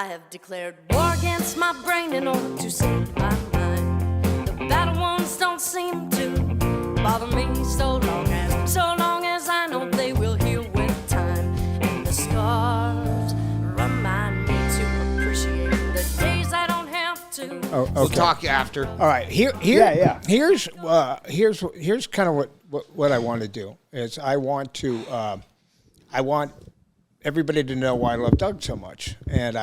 I have declared war against my brain in order to save my mind. The battle wounds don't seem to bother me so long as I know they will heal with time. And the scars remind me to appreciate the days I don't have to. Oh, okay. We'll talk after. All right. Here's kind of what I want to do is I want everybody to know why I love Doug so much. And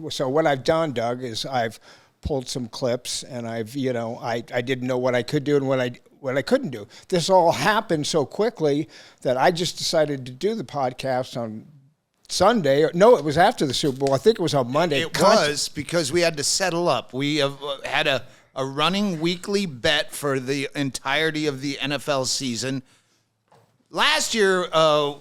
so what I've done, Doug, is I've pulled some clips and I didn't know what I could do and what I couldn't do. This all happened so quickly that I just decided to do the podcast on Sunday. No, it was after the Super Bowl. I think it was on Monday. It was because we had to settle up. We have had a running weekly bet for the entirety of the NFL season. Last year,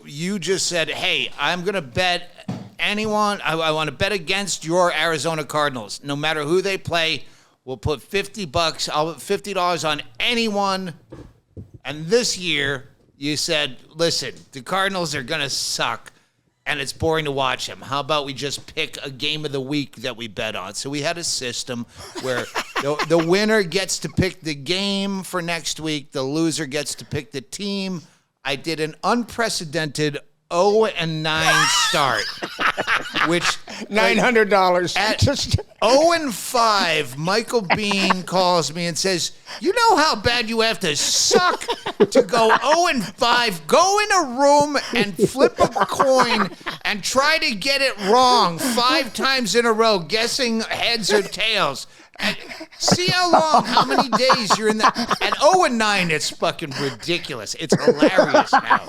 you just said, hey, I'm going to bet anyone. I want to bet against your Arizona Cardinals. No matter who they play, we'll put $50. I'll put $50 on anyone. And this year, you said, listen, the Cardinals are going to suck, and it's boring to watch them. How about we just pick a game of the week that we bet on? So we had a system where the winner gets to pick the game for next week. The loser gets to pick the team. I did an unprecedented 0-9 start, which $900. At 0-5, Michael Biehn calls me and says, you know how bad you have to suck to go 0-5, go in a room and flip a coin and try to get it wrong 5 times in a row, guessing heads or tails. And see how many days you're in that. At 0-9, it's fucking ridiculous. It's hilarious now.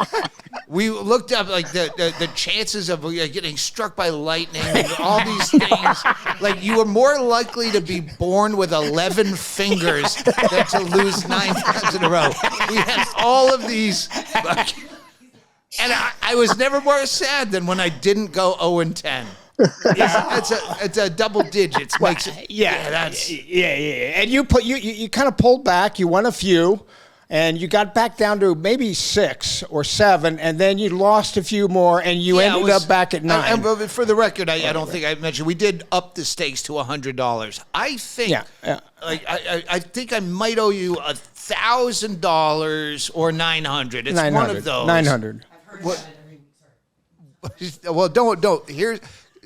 We looked up like the chances of getting struck by lightning and all these things. Like you were more likely to be born with 11 fingers than to lose 9 times in a row. We had all of these. And I was never more sad than when I didn't go 0-10. It's a double digits. Yeah. And you kind of pulled back. You won a few, and you got back down to maybe 6 or 7, and then you lost a few more, and you ended up back at 9. For the record, I don't think I mentioned we did up the stakes to $100. I think, I think I might owe you $1,000 or $900. It's 900, one of those. 900. Well, don't.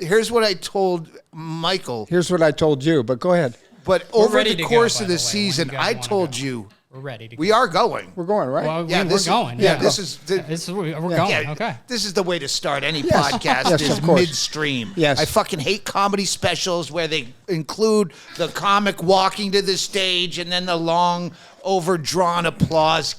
Here's what I told Michael. Here's what I told you, but go ahead. But over the course of the season, I told you we're ready to go. We are going. We're going, right? Well, yeah, we're going. Yeah, we're going. Yeah, okay. This is the way to start any podcast is midstream. Yes. I fucking hate comedy specials where they include the comic walking to the stage and then the long overdrawn applause.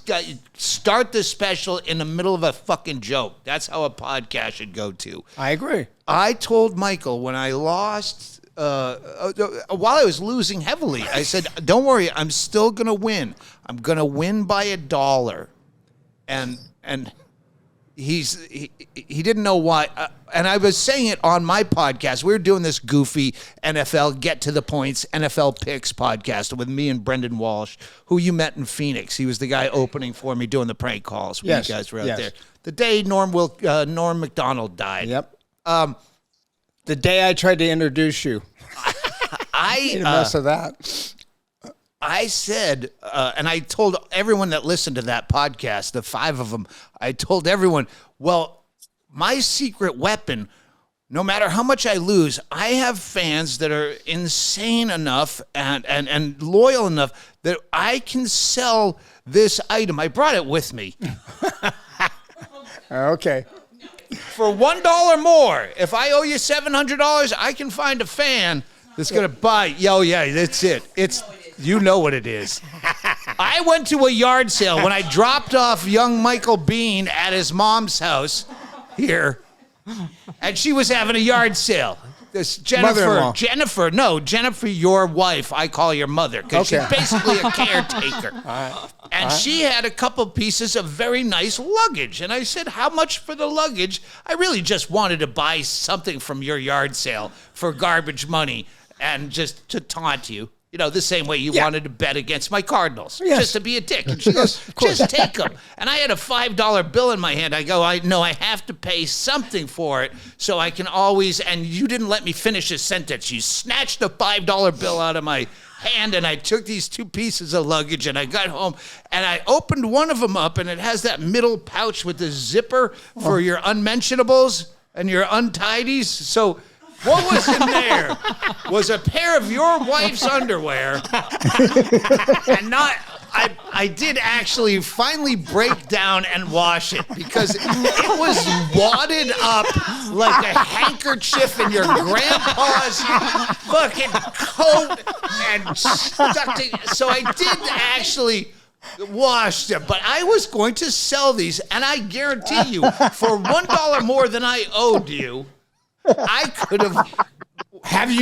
Start the special in the middle of a fucking joke. That's how a podcast should go to. I agree. I told Michael when I lost, while I was losing heavily, I said, don't worry, I'm still going to win. I'm going to win by $1. And he didn't know why. And I was saying it on my podcast. We were doing this goofy NFL Get to the Points NFL Picks podcast with me and Brendan Walsh, who you met in Phoenix. He was the guy opening for me doing the prank calls when you guys were out there. The day Norm Macdonald died. Yep. The day I tried to introduce you. I made a mess of that. I said, and I told everyone that listened to that podcast, the 5 of them, I told everyone, well, my secret weapon, no matter how much I lose, I have fans that are insane enough and loyal enough that I can sell this item. I brought it with me. Okay. For $1 more, if I owe you $700, I can find a fan that's going to buy. Yeah, that's it. You know what it is. I went to a yard sale when I dropped off young Michael Biehn at his mom's house here, and she was having a yard sale. This Jennifer, your wife, I call your mother, because she's basically a caretaker. And she had a couple pieces of very nice luggage. And I said, how much for the luggage? I really just wanted to buy something from your yard sale for garbage money and just to taunt you. You know, the same way you wanted to bet against my Cardinals, Yes. just to be a dick. And she goes, just take them. And I had a $5 bill in my hand. I go, I have to pay something for it so I can always, and you didn't let me finish this sentence. You snatched a $5 bill out of my hand, and I took these 2 pieces of luggage, and I got home, and I opened one of them up, and it has that middle pouch with the zipper for your unmentionables and your untidies. So what was in there was a pair of your wife's underwear, and I did actually finally break down and wash it because it was wadded up like a handkerchief in your grandpa's fucking coat and stuck to. So I did actually wash them, but I was going to sell these, and I guarantee you, for $1 more than I owed you, I could have.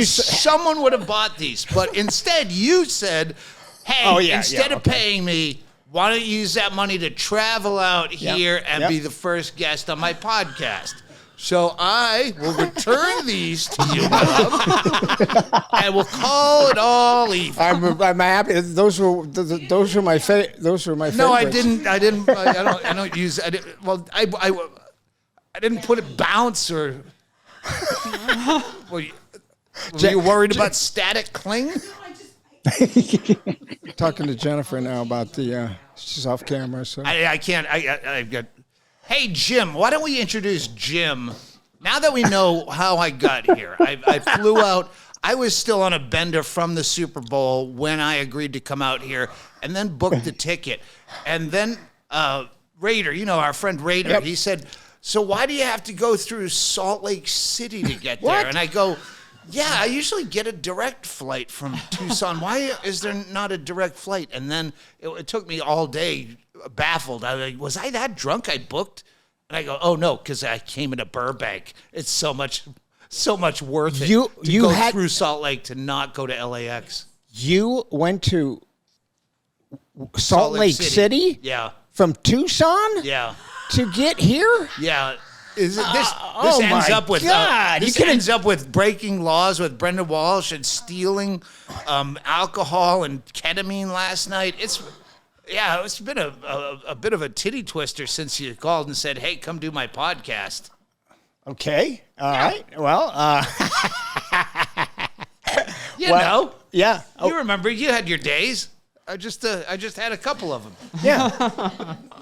Someone would have bought these, but instead you said, "Hey, instead of paying me, why don't you use that money to travel out here and be the first guest on my podcast?" So I will return these to you, love, and we'll call it all even. I'm happy. Those were my those were my favorites. No, I didn't. I don't use. I didn't put it bounce or. Were you worried about static cling? Talking to Jennifer now about the she's off camera. So I can't. I've got. Hey Jim, why don't we introduce Jim? Now that we know how I got here, I flew out. I was still on a bender from the Super Bowl when I agreed to come out here, and then booked the ticket. And then Raider, our friend Raider, he said, "So why do you have to go through Salt Lake City to get there?" And I go, "Yeah, I usually get a direct flight from Tucson. Why is there not a direct flight?" And then it took me all day, baffled. I was I that drunk? I booked, and I go, "Oh no," because I came into Burbank. It's so much worth it to go through Salt Lake to not go to LAX. You went to Salt Lake City? Yeah. From Tucson? Yeah. To get here? Yeah. This ends up with ends up with breaking laws with Brendan Walsh and stealing alcohol and ketamine last night. It's been a bit of a titty twister since you called and said, "Hey, come do my podcast." Okay. All right. Well, Yeah. You remember you had your days. I just had a couple of them. Yeah.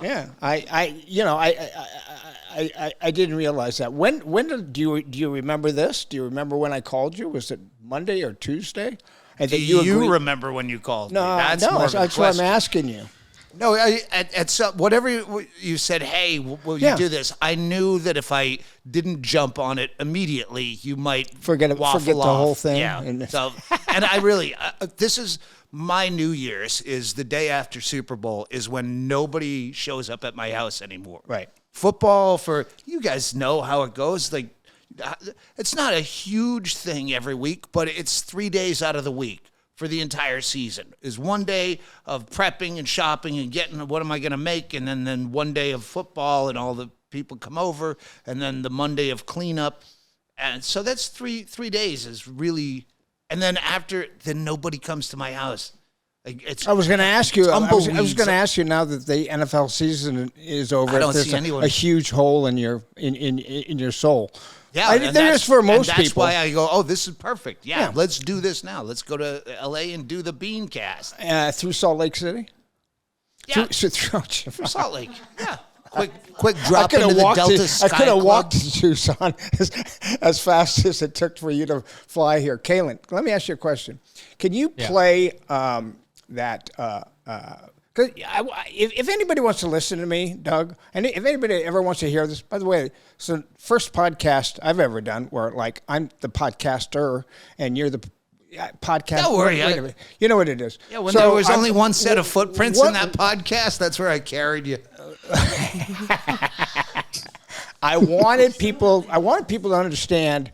Yeah. I didn't realize that. When do you remember this? Do you remember when I called you? Was it Monday or Tuesday? And do you remember when you called me? That's what I'm asking you. No, whatever you said, "Hey, will you do this?" I knew that if I didn't jump on it immediately, you might forget the whole thing. Yeah. And I really, this is my New Year's is the day after Super Bowl is when nobody shows up at my house anymore. Right. Football, for you guys know how it goes. Like, it's not a huge thing every week, but it's 3 days out of the week. For the entire season is 1 day of prepping and shopping and getting what am I going to make, and then 1 day of football and all the people come over, and then the Monday of cleanup, and so that's three days is really, and then then nobody comes to my house. I was going to ask you. I was going to ask you now that the NFL season is over. I don't see anyone. A huge hole in your soul. Yeah, there is for most people. That's why I go, "Oh, this is perfect. Yeah, let's do this now. Let's go to LA and do the Biehn cast through Salt Lake City." Yeah, through Salt Lake. Yeah, quick drop into the Delta Sky I could have Club. walked to Tucson as fast as it took for you to fly here. Kaylin, let me ask you a question. Can you play that? Cause if anybody wants to listen to me, Doug, and if anybody ever wants to hear this, by the way, it's the first podcast I've ever done where like I'm the podcaster and you're the podcast. Don't worry, you know what it is. Yeah, when there was only one set of footprints in that podcast, that's where I carried you. I wanted people to understand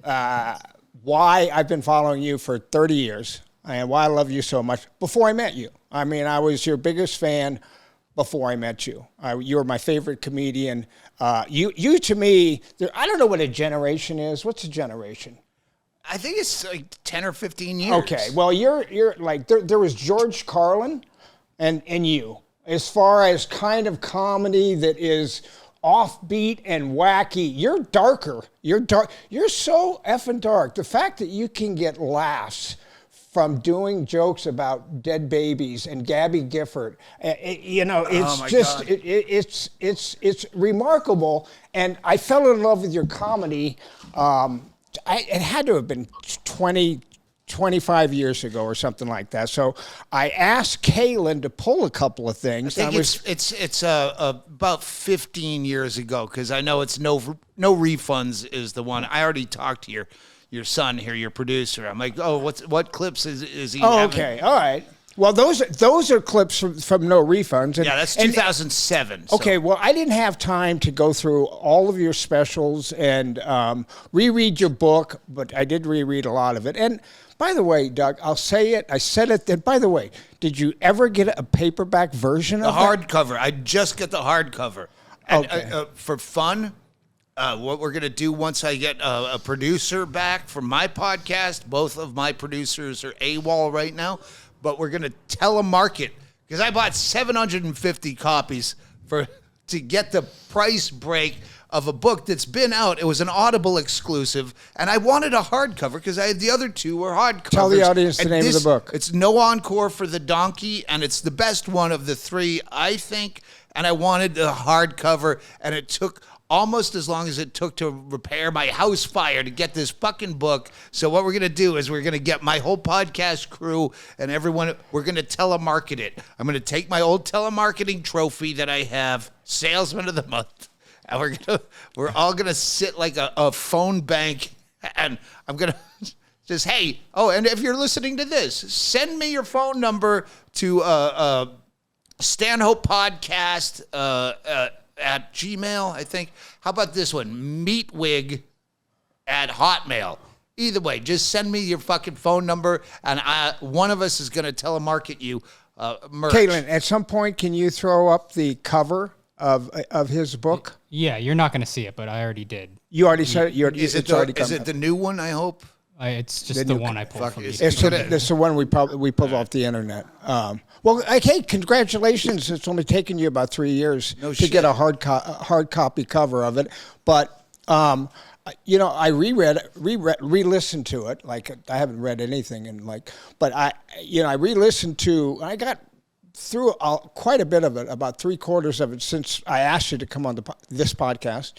why I've been following you for 30 years. And why I love you so much before I met you. I mean, I was your biggest fan before I met you. You were my favorite comedian. You to me, I don't know what a generation is. What's a generation? I think it's like 10 or 15 years. Okay, well, you're like there was George Carlin, and you. As far as kind of comedy that is offbeat and wacky, you're darker. You're dark. You're so effing dark. The fact that you can get laughs from doing jokes about dead babies and Gabby Gifford, it's remarkable. And I fell in love with your comedy. It had to have been 25 years ago or something like that. So I asked Kaylin to pull a couple of things. I think it's about 15 years ago, because I know it's no refunds is the one. I already talked to your son here, your producer. I'm like, oh, what clips is he? Oh, okay, all right. Well, those are clips from No Refunds. Yeah, that's 2007. Okay, well, I didn't have time to go through all of your specials and reread your book, but I did reread a lot of it. And by the way, Doug, I'll say it. I said it. That, by the way, did you ever get a paperback version of the hardcover? I just got the hardcover. And, okay. For fun, what we're going to do once I get a producer back from my podcast, both of my producers are AWOL right now, but we're going to telemarket, because I bought 750 copies to get the price break of a book that's been out. It was an Audible exclusive, and I wanted a hardcover because the other two were hardcovers. Tell the audience the name of the book. It's No Encore for the Donkey, and it's the best one of the three, I think, and I wanted the hardcover, and it took almost as long as it took to repair my house fire to get this fucking book. So what we're going to do is we're going to get my whole podcast crew and everyone, we're going to telemarket it. I'm going to take my old telemarketing trophy that I have, Salesman of the Month, and we're all going to sit like a phone bank, and I'm going to just, hey, and if you're listening to this, send me your phone number to Stanhope Podcast, at Gmail, I think. How about this one? Meatwig at Hotmail. Either way, just send me your fucking phone number, and one of us is going to telemarket you merch. Caitlin, at some point, can you throw up the cover of his book? Yeah, you're not going to see it, but I already did. You already said it. Is it the new one, I hope? It's just the one I pulled from. It's the one we pulled off the internet. Well, hey, congratulations! It's only taken you about 3 years to get a hard copy cover of it. But I re-listened to it. Like, I haven't read anything, but I re-listened to. I got through quite a bit of it, about 3/4 of it, since I asked you to come on this podcast.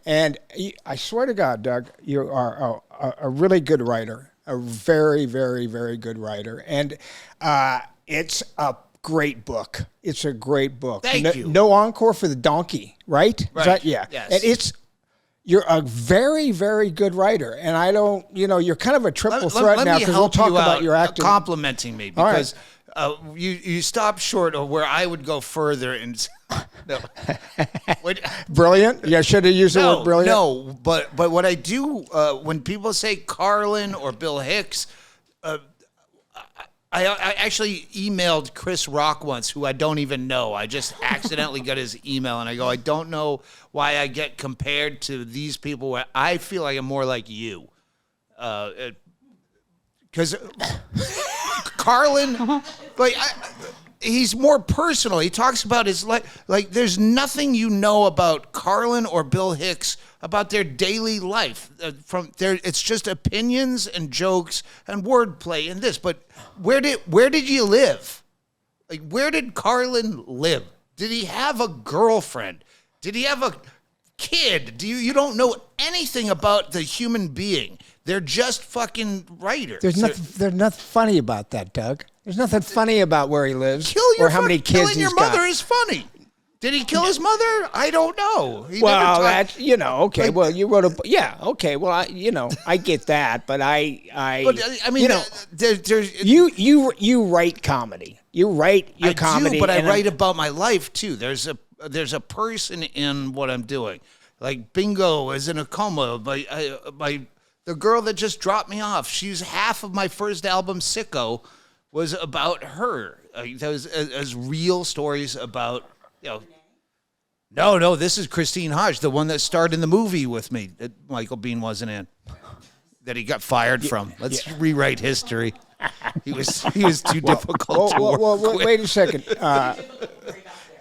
And I swear to God, Doug, you are a really good writer, a very, very, very good writer. And it's a great book. It's a great book. Thank you. No Encore for the Donkey, right? Right. Yeah. Yes. And you're a very, very good writer. And I don't, you're kind of a triple threat now, because we'll talk about your acting. Complimenting me, because you stopped short of where I would go further. And no. Brilliant. Yeah, should have used the word brilliant. No, but what I do when people say Carlin or Bill Hicks, I actually emailed Chris Rock once, who I don't even know. I just accidentally got his email, and I go, I don't know why I get compared to these people where I feel like I'm more like you. Because Carlin, he's more personal. He talks about his life. Like, there's nothing you know about Carlin or Bill Hicks about their daily life. It's just opinions and jokes and wordplay and this. But where did you live? Like, where did Carlin live? Did he have a girlfriend? Did he have a kid? You don't know anything about the human being. They're just fucking writers. There's nothing funny about that, Doug. There's nothing funny about where he lives or how many kids he's got. Killing your mother is funny. Did he kill his mother? I don't know. Okay. Well, you wrote a yeah. Okay. Well, I get that, but you write comedy. You write your comedy. I do, but I write about my life too. There's a person in what I'm doing. Like, Bingo is in a coma. The girl that just dropped me off, she's half of my first album, Sicko, was about her. There was as real stories about, No, this is Christine Hodge, the one that starred in the movie with me that Michael Biehn wasn't in. that he got fired from. Let's rewrite history. He was too difficult to work with. Wait a second.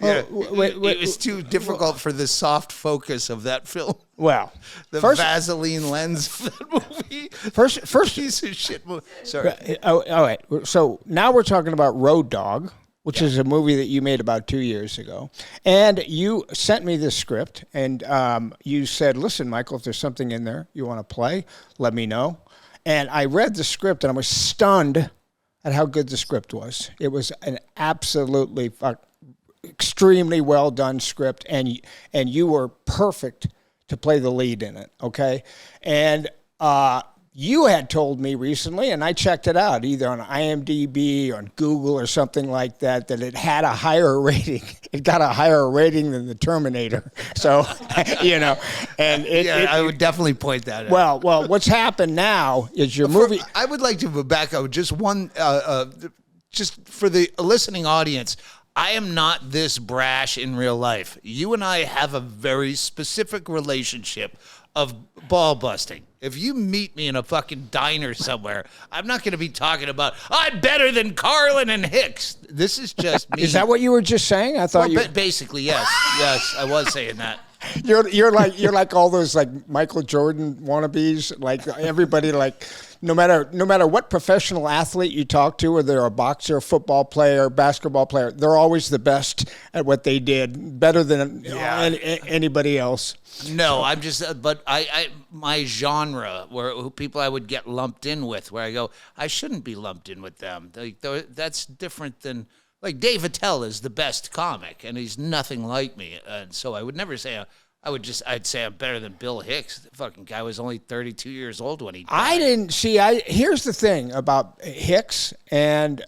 It was too difficult for the soft focus of that film. Well, The first, Vaseline lens of that movie. first Piece of shit movie. Sorry. all right. So now we're talking about Road Dog, which is a movie that you made about 2 years ago. And you sent me this script, and you said, listen, Michael, if there's something in there you want to play, let me know. And I read the script, and I was stunned at how good the script was. It was an absolutely extremely well done script, and you were perfect to play the lead in it, okay? And you had told me recently, and I checked it out, either on IMDb or on Google or something like that, that it had a higher rating. It got a higher rating than the Terminator. So, and I would definitely point that out. Well, what's happened now is your movie. I would like to back up just one, just for the listening audience. I am not this brash in real life. You and I have a very specific relationship of ball busting. If you meet me in a fucking diner somewhere, I'm not going to be talking about, I'm better than Carlin and Hicks. This is just me. Is that what you were just saying? I thought basically, yes. Yes, I was saying that. You're like all those like Michael Jordan wannabes. Like everybody, like no matter what professional athlete you talk to, whether they're a boxer, football player, basketball player, they're always the best at what they did, better than anybody else. No, I'm just, but my genre, who people I would get lumped in with, where I go, I shouldn't be lumped in with them. That's different than, like, Dave Attell is the best comic, and he's nothing like me. And so I would never say, I'd say I'm better than Bill Hicks. The fucking guy was only 32 years old when he died. I didn't see, here's the thing about Hicks and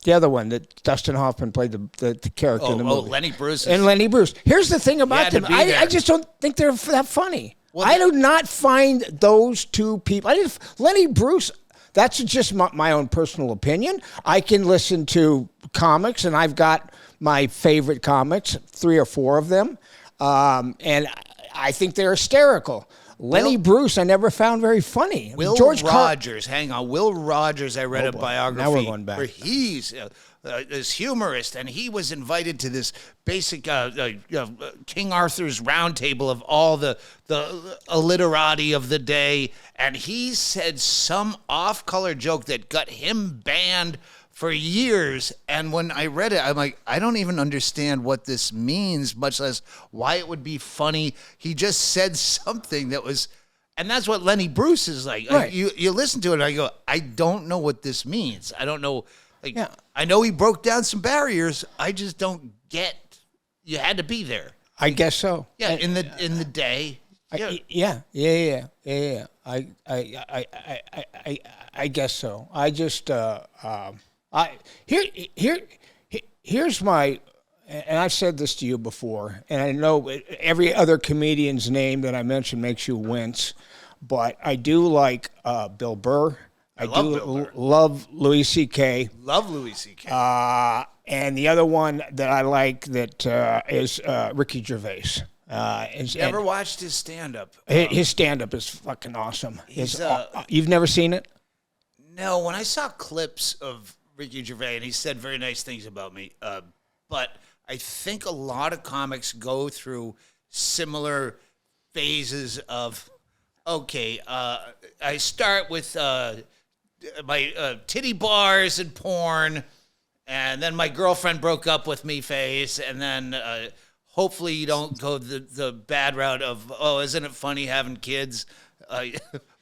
the other one that Dustin Hoffman played the character in the movie. Lenny Bruce. And Lenny Bruce. Here's the thing about them. I just don't think they're that funny. Well, I do not find those two people. Lenny Bruce, that's just my own personal opinion. I can listen to comics, and I've got my favorite comics, 3 or 4 of them, and I think they're hysterical. Lenny Bruce, I never found very funny. Will Rogers, hang on. Will Rogers, I read a biography now we're going back. where he's this humorist, and he was invited to this basic King Arthur's round table of all the illiterati of the day, and he said some off-color joke that got him banned for years. And when I read it, I'm like, I don't even understand what this means, much less why it would be funny. He just said something that was, and that's what Lenny Bruce is like. Right. You listen to it, and I go, I don't know what this means. I don't know. Like, I know he broke down some barriers. I just don't get. You had to be there. I guess so. Yeah, in the day. Yeah. I guess so. I just here's my, and I've said this to you before, and I know every other comedian's name that I mention makes you wince, but I do like Bill Burr. I love Louis C.K. Love Louis C.K. And the other one that I like that is Ricky Gervais. Never watched his stand-up. His stand-up is fucking awesome. You've never seen it? No, when I saw clips of Ricky Gervais, and he said very nice things about me, but I think a lot of comics go through similar phases of, okay, I start with my titty bars and porn, and then my girlfriend broke up with me phase, and then hopefully you don't go the bad route of, oh, isn't it funny having kids?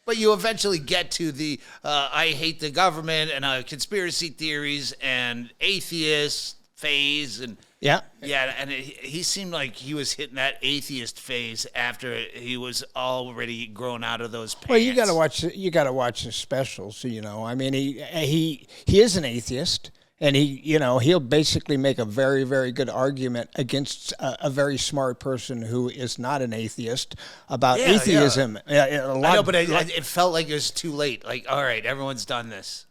But you eventually get to the I hate the government and conspiracy theories and atheist phase. And and he seemed like he was hitting that atheist phase after he was already grown out of those pants. Well, you got to watch his specials. I mean, he is an atheist. And he'll basically make a very, very good argument against a very smart person who is not an atheist about atheism. I know, but it felt like it was too late. Like, all right, everyone's done this.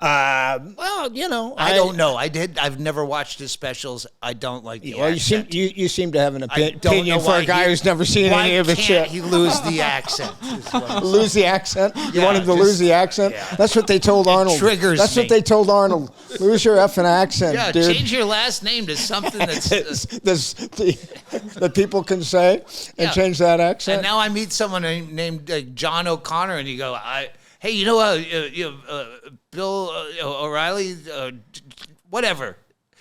Well, I don't know. I've never watched his specials. I don't like the Well, accent. you seem to have an I don't opinion know for why a guy who's never seen why any of his can't shit. he lose the accent? Is what I'm Lose the accent? You Yeah, want him to just- lose the accent? yeah. That's what they told Arnold. triggers That's me. what they told Arnold. Lose your effing accent, Yeah, dude. change your last name to something that's. That people can say and Yeah. change that accent. And now I meet someone named John O'Connor, and you go, hey, Bill O'Reilly, whatever.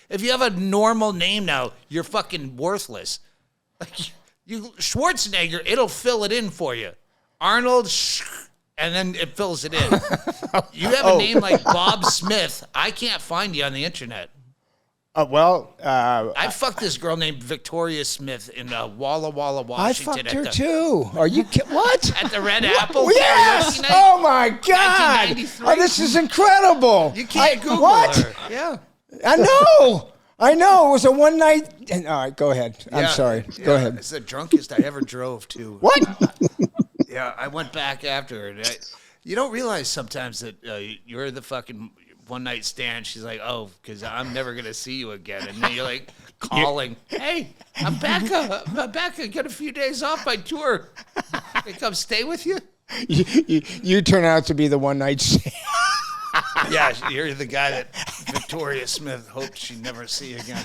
If you have a normal name now, you're fucking worthless. Like you Schwarzenegger, it'll fill it in for you. Arnold, and then it fills it in. You have a name like Bob Smith, I can't find you on the internet. I fucked this girl named Victoria Smith in Walla Walla, I Washington. fucked her too. Are you what? At the Red Apple Yes! karaoke night. Oh my God! 1993. Oh, this is incredible. You can't Google what? her. Yeah. I know. It was a one night. All right, go ahead. I'm Yeah. sorry. Yeah. Go ahead. It's the drunkest I ever drove to. What? Yeah, I went back after her. You don't realize sometimes that you're the fucking one night stand. She's like, oh, because I'm never gonna see you again, and then you're like calling, hey, I'm back. I got a few days off my tour. Can I come stay with you? You turn out to be the one night stand. Yeah, you're the guy that Victoria Smith hoped she'd never see again.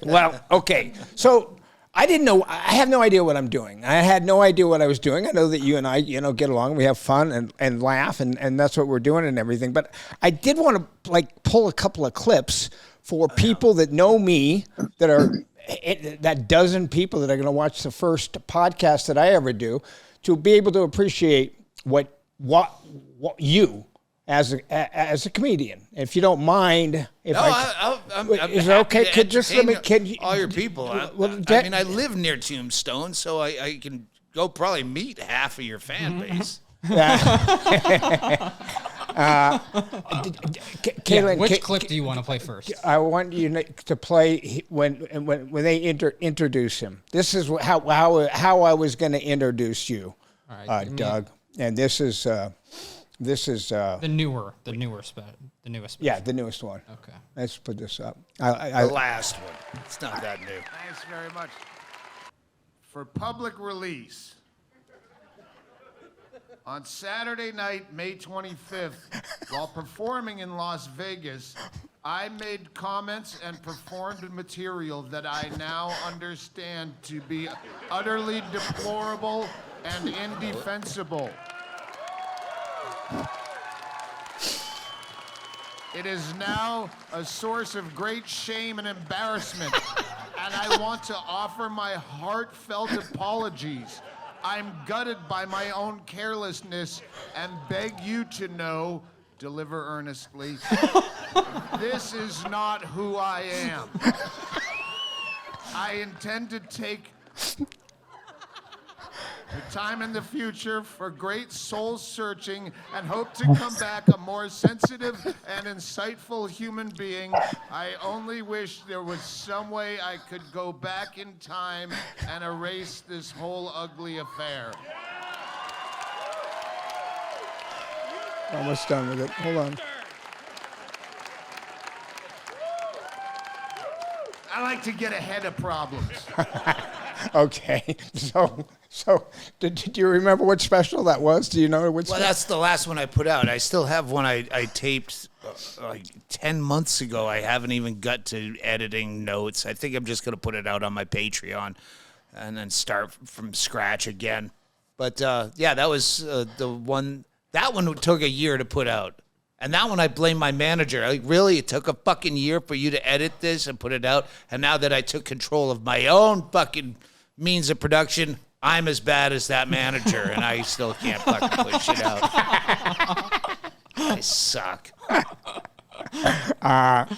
Well, okay. So I didn't know. I have no idea what I'm doing. I had no idea what I was doing. I know that you and I, get along. We have fun and laugh, and that's what we're doing and everything. But I did want to pull a couple of clips for people that know me, that are that dozen people that are going to watch the first podcast that I ever do, to be able to appreciate what you as a comedian. If you don't mind, if I'm is it happy okay? to Could just let me entertain all your people. I that- mean, I live near Tombstone, so I can go probably meet half of your fan base. Caitlin, Which clip do you want to play first? I want you to play when they introduce him. This is how I was going to introduce you, All right, Doug. And this is the newest special. yeah, the newest one. Okay. Let's put this up. The last one. It's not that new. Thanks very much. For public release, on Saturday night, May 25th, while performing in Las Vegas, I made comments and performed material that I now understand to be utterly deplorable and indefensible. It is now a source of great shame and embarrassment, and I want to offer my heartfelt apologies. I'm gutted by my own carelessness and beg you to know, deliver earnestly, this is not who I am. I intend to take the time in the future for great soul searching and hope to come back a more sensitive and insightful human being. I only wish there was some way I could go back in time and erase this whole ugly affair. Almost done with it. Hold on. I like to get ahead of problems. Okay. So did you remember what special that was? Do you know which? Well, that's the last one I put out. I still have one I taped like 10 months ago. I haven't even got to editing notes. I think I'm just going to put it out on my Patreon and then start from scratch again. But yeah, that was the one. That one took a year to put out. And that one I blame my manager. Like, really? It took a fucking year for you to edit this and put it out? And now that I took control of my own fucking means of production, I'm as bad as that manager, and I still can't fucking put shit out. I suck.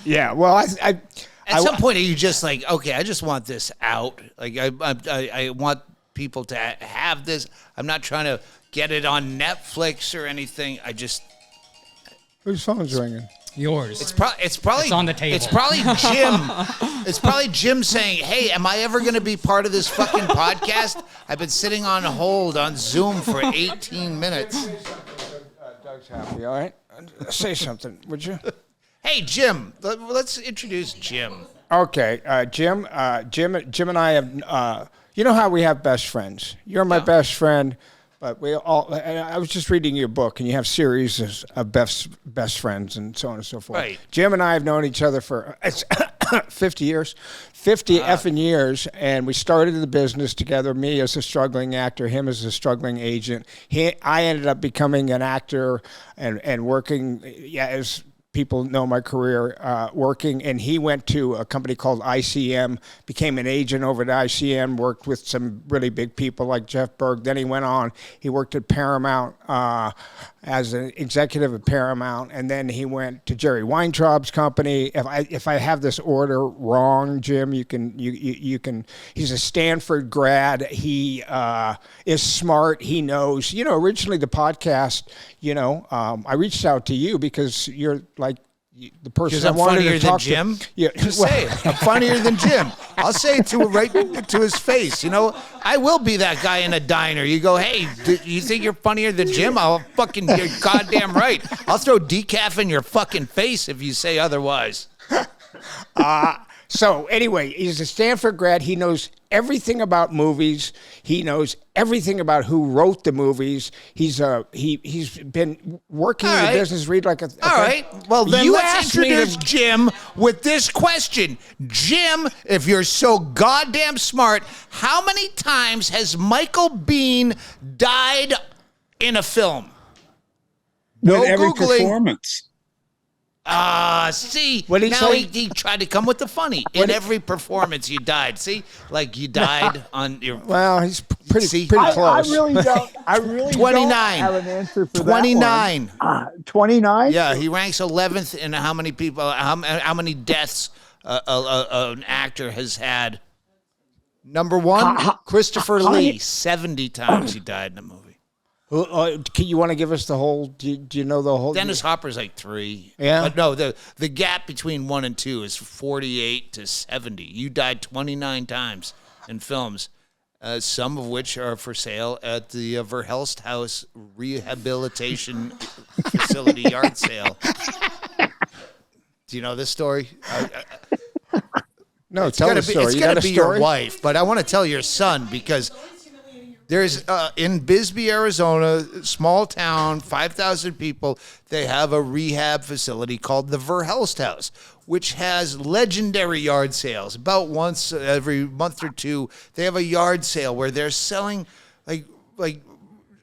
Yeah. Well, At some point, are you just like, okay, I just want this out. Like, I want people to have this. I'm not trying to get it on Netflix or anything. I just... Whose phone's ringing? Yours. It's probably It's on the table. It's probably Jim. It's probably Jim saying, "Hey, am I ever going to be part of this fucking podcast? I've been sitting on hold on Zoom for 18 minutes." Doug's happy. All right, say something, would you? Hey, Jim. Let's introduce Jim. Okay, Jim and I have. You know how we have best friends. You're my best friend. But we all. I was just reading your book, and you have series of best friends, and so on and so forth. Right. Jim and I have known each other for 50 years, 50 effing years, and we started the business together. Me as a struggling actor, him as a struggling agent. I ended up becoming an actor and working. As people know my career, working, and he went to a company called ICM, became an agent over at ICM, worked with some really big people like Jeff Berg. Then he went on, he worked at Paramount as an executive at Paramount, and then he went to Jerry Weintraub's company. If I have this order wrong, Jim, you can. He's a Stanford grad. He is smart. He knows. Originally the podcast. I reached out to you because you're like the person I I'm wanted funnier to talk than Jim. to. Yeah, Just say it. I'm funnier than Jim. I'll say it right to his face. I will be that guy in a diner. You go, hey, do you think you're funnier than Jim? You're goddamn right. I'll throw decaf in your fucking face if you say otherwise. So anyway, he's a Stanford grad. He knows everything about movies. He knows everything about who wrote the movies. He's been working in the business. Read like a. All right. Well, then let's asked me introduce to- Jim with this question. Jim, if you're so goddamn smart, how many times has Michael Biehn died in a film? No With every Googling. performance. See, What'd he now say? he tried to come with the funny. In every performance, you died. See, like you died on your. Well, he's pretty See? close. I really don't. I really 29. don't have an answer for 29. that one. 29. Yeah, he ranks 11th in how many people, how many deaths an actor has had. Number one, Christopher Lee. 70 times he died in a movie. You want to give us the whole? Do you know the whole? Dennis Hopper's like 3. Yeah. But no, the gap between 1 and 2 is 48 to 70. You died 29 times in films, some of which are for sale at the Verhelst House Rehabilitation Facility yard sale. Do you know this story? No, tell the story. It's You going got to a be story? your wife, but I want to tell your son because there's in Bisbee, Arizona, small town, 5,000 people. They have a rehab facility called the Verhelst House, which has legendary yard sales. About once every month or two, they have a yard sale where they're selling like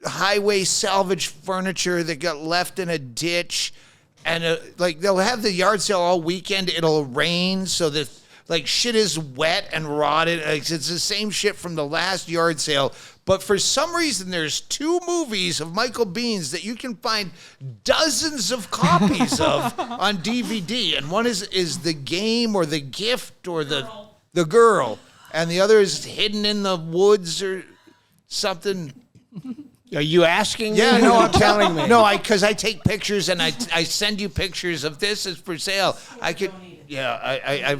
highway salvage furniture that got left in a ditch, and they'll have the yard sale all weekend. It'll rain, so that shit is wet and rotted. It's the same shit from the last yard sale. But for some reason, there's 2 movies of Michael Biehn's that you can find dozens of copies of on DVD. And one is The Game or The Gift or The Girl. And the other is Hidden in the Woods or something. Are you asking? Yeah, me? no, I'm telling me. No, because I take pictures and I send you pictures of this is for sale. I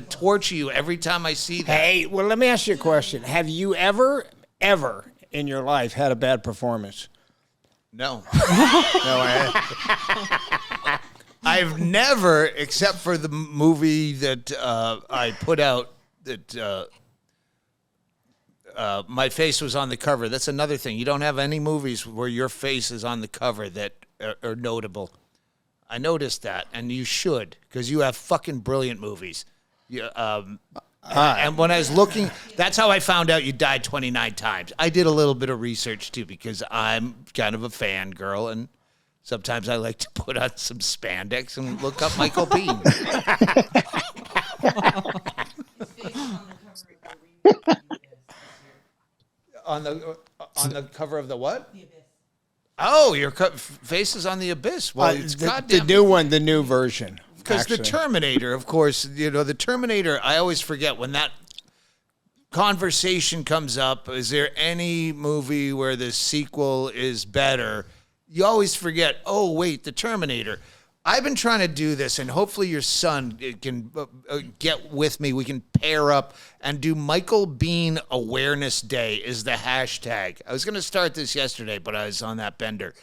torture you every time I see that. Hey, well, let me ask you a question. Have you ever in your life had a bad performance? No. I've never, except for the movie that I put out that my face was on the cover. That's another thing. You don't have any movies where your face is on the cover that are notable. I noticed that, and you should, because you have fucking brilliant movies. And when I was looking, that's how I found out you died 29 times. I did a little bit of research, too, because I'm kind of a fangirl, and sometimes I like to put on some spandex and look up Michael Biehn. On the cover of the what? The Abyss. Oh, your face is on The Abyss. Well, it's goddamn... The new one, the new version. Because the Terminator, of course, the Terminator, I always forget when that conversation comes up, is there any movie where the sequel is better? You always forget, oh, wait, the Terminator. I've been trying to do this, and hopefully your son can get with me. We can pair up and do Michael Biehn Awareness Day is the hashtag. I was going to start this yesterday, but I was on that bender.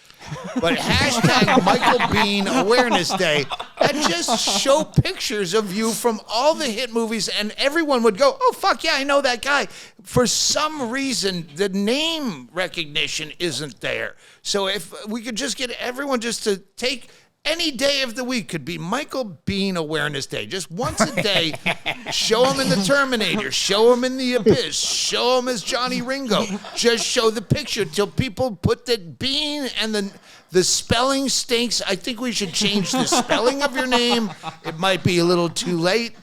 But hashtag Michael Biehn Awareness Day, and just show pictures of you from all the hit movies, and everyone would go, oh, fuck yeah, I know that guy. For some reason, the name recognition isn't there. So if we could just get everyone just to take... Any day of the week could be Michael Biehn Awareness Day. Just once a day, show him in the Terminator, show him in the Abyss, show him as Johnny Ringo. Just show the picture till people put that Biehn and the spelling stinks. I think we should change the spelling of your name. It might be a little too late.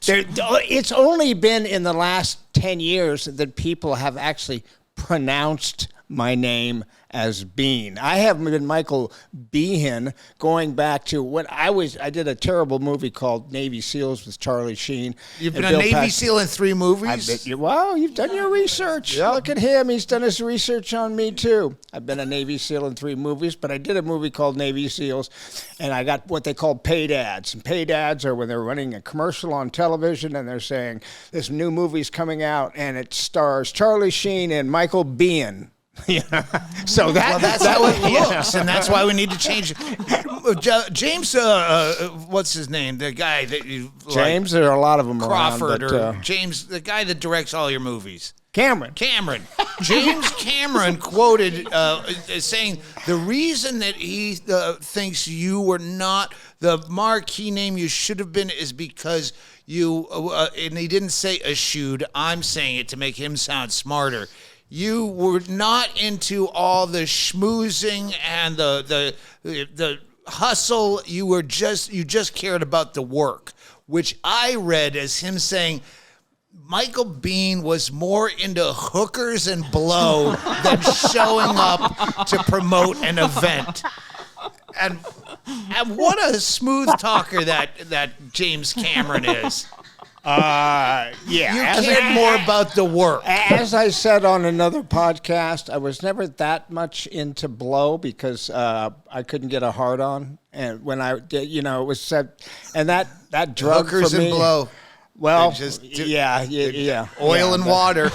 It's only been in the last 10 years that people have actually pronounced my name as Biehn. I have been Michael Biehn going back to when I did a terrible movie called Navy SEALs with Charlie Sheen. You've been a Navy SEAL in 3 movies? Well, you've done your research. Yep. Look at him. He's done his research on me, too. I've been a Navy SEAL in 3 movies, but I did a movie called Navy SEAls, and I got what they call paid ads. And paid ads are when they're running a commercial on television, and they're saying, this new movie's coming out, and it stars Charlie Sheen and Michael Biehn. Yeah. So that's how it looks, and that's why we need to change it. James, what's his name? The guy that you James. There are a lot of them Crawford around, or James, the guy that directs all your movies. Cameron. James Cameron quoted saying the reason that he thinks you were not the marquee name you should have been is because you, and he didn't say eschewed. I'm saying it to make him sound smarter. You were not into all the schmoozing and the hustle. You just cared about the work, which I read as him saying Michael Biehn was more into hookers and blow than showing up to promote an event. And what a smooth talker that James Cameron is. Yeah. You cared more about the work. As I said on another podcast, I was never that much into blow because I couldn't get a hard on. And when I did, it was said, and that drug hookers for me, and blow. Well, yeah. Oil and water.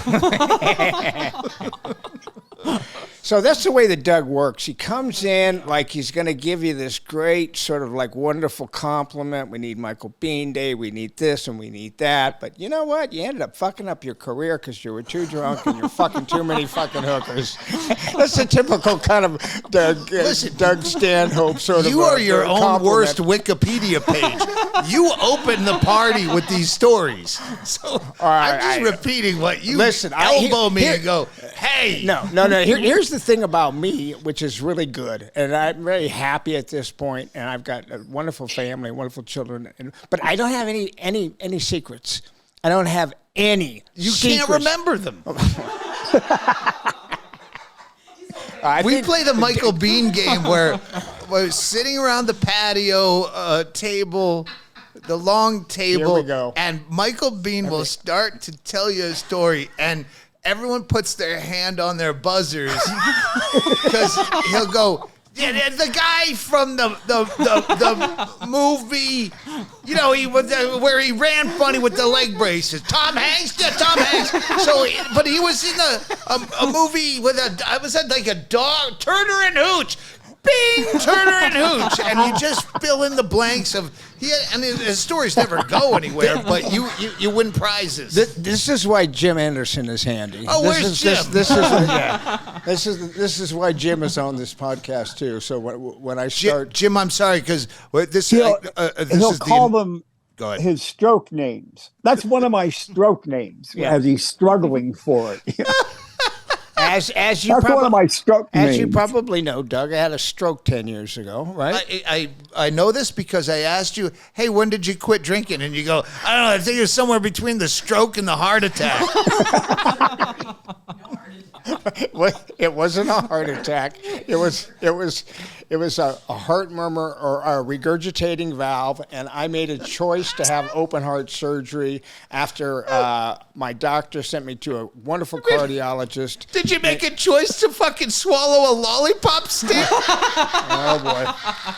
So that's the way that Doug works. He comes in like he's going to give you this great sort of like wonderful compliment. We need Michael Biehn Day. We need this and we need that. But you know what? You ended up fucking up your career because you were too drunk and you're fucking too many fucking hookers. That's a typical kind of Doug Stanhope sort of. You are your own worst Wikipedia page. You open the party with these stories. So I'm just repeating what you elbow me and go, hey. No. Here's the thing about me, which is really good, and I'm very happy at this point, and I've got a wonderful family, wonderful children, but I don't have any secrets. I don't have any. You secrets. can't remember them. We play the Michael Biehn game where we're sitting around the patio table, the long table, Here we go. and Michael Biehn will start to tell you a story, and everyone puts their hand on their buzzers because he'll go, yeah, the guy from the movie, he was where he ran funny with the leg braces. Tom Hanks. So, but he was in a movie with like a dog, Turner and Hooch. Bing, Turner and Hooch, and you just fill in the blanks of and his stories never go anywhere, but you win prizes. This is why Jim Anderson is handy. Oh, where's Jim? This is why Jim is on this podcast too. So when I start, Jim, I'm sorry because this he'll is call them Go ahead. his stroke names. That's one of my stroke names as he's struggling for it. As you That's one of my stroke names. As you probably know, Doug, I had a stroke 10 years ago, right? I know this because I asked you, hey, when did you quit drinking? And you go, I don't know, I think it was somewhere between the stroke and the heart attack. It wasn't a heart attack. It was a heart murmur or a regurgitating valve, and I made a choice to have open heart surgery after my doctor sent me to a wonderful cardiologist. Did you make a choice to fucking swallow a lollipop stick? Oh boy!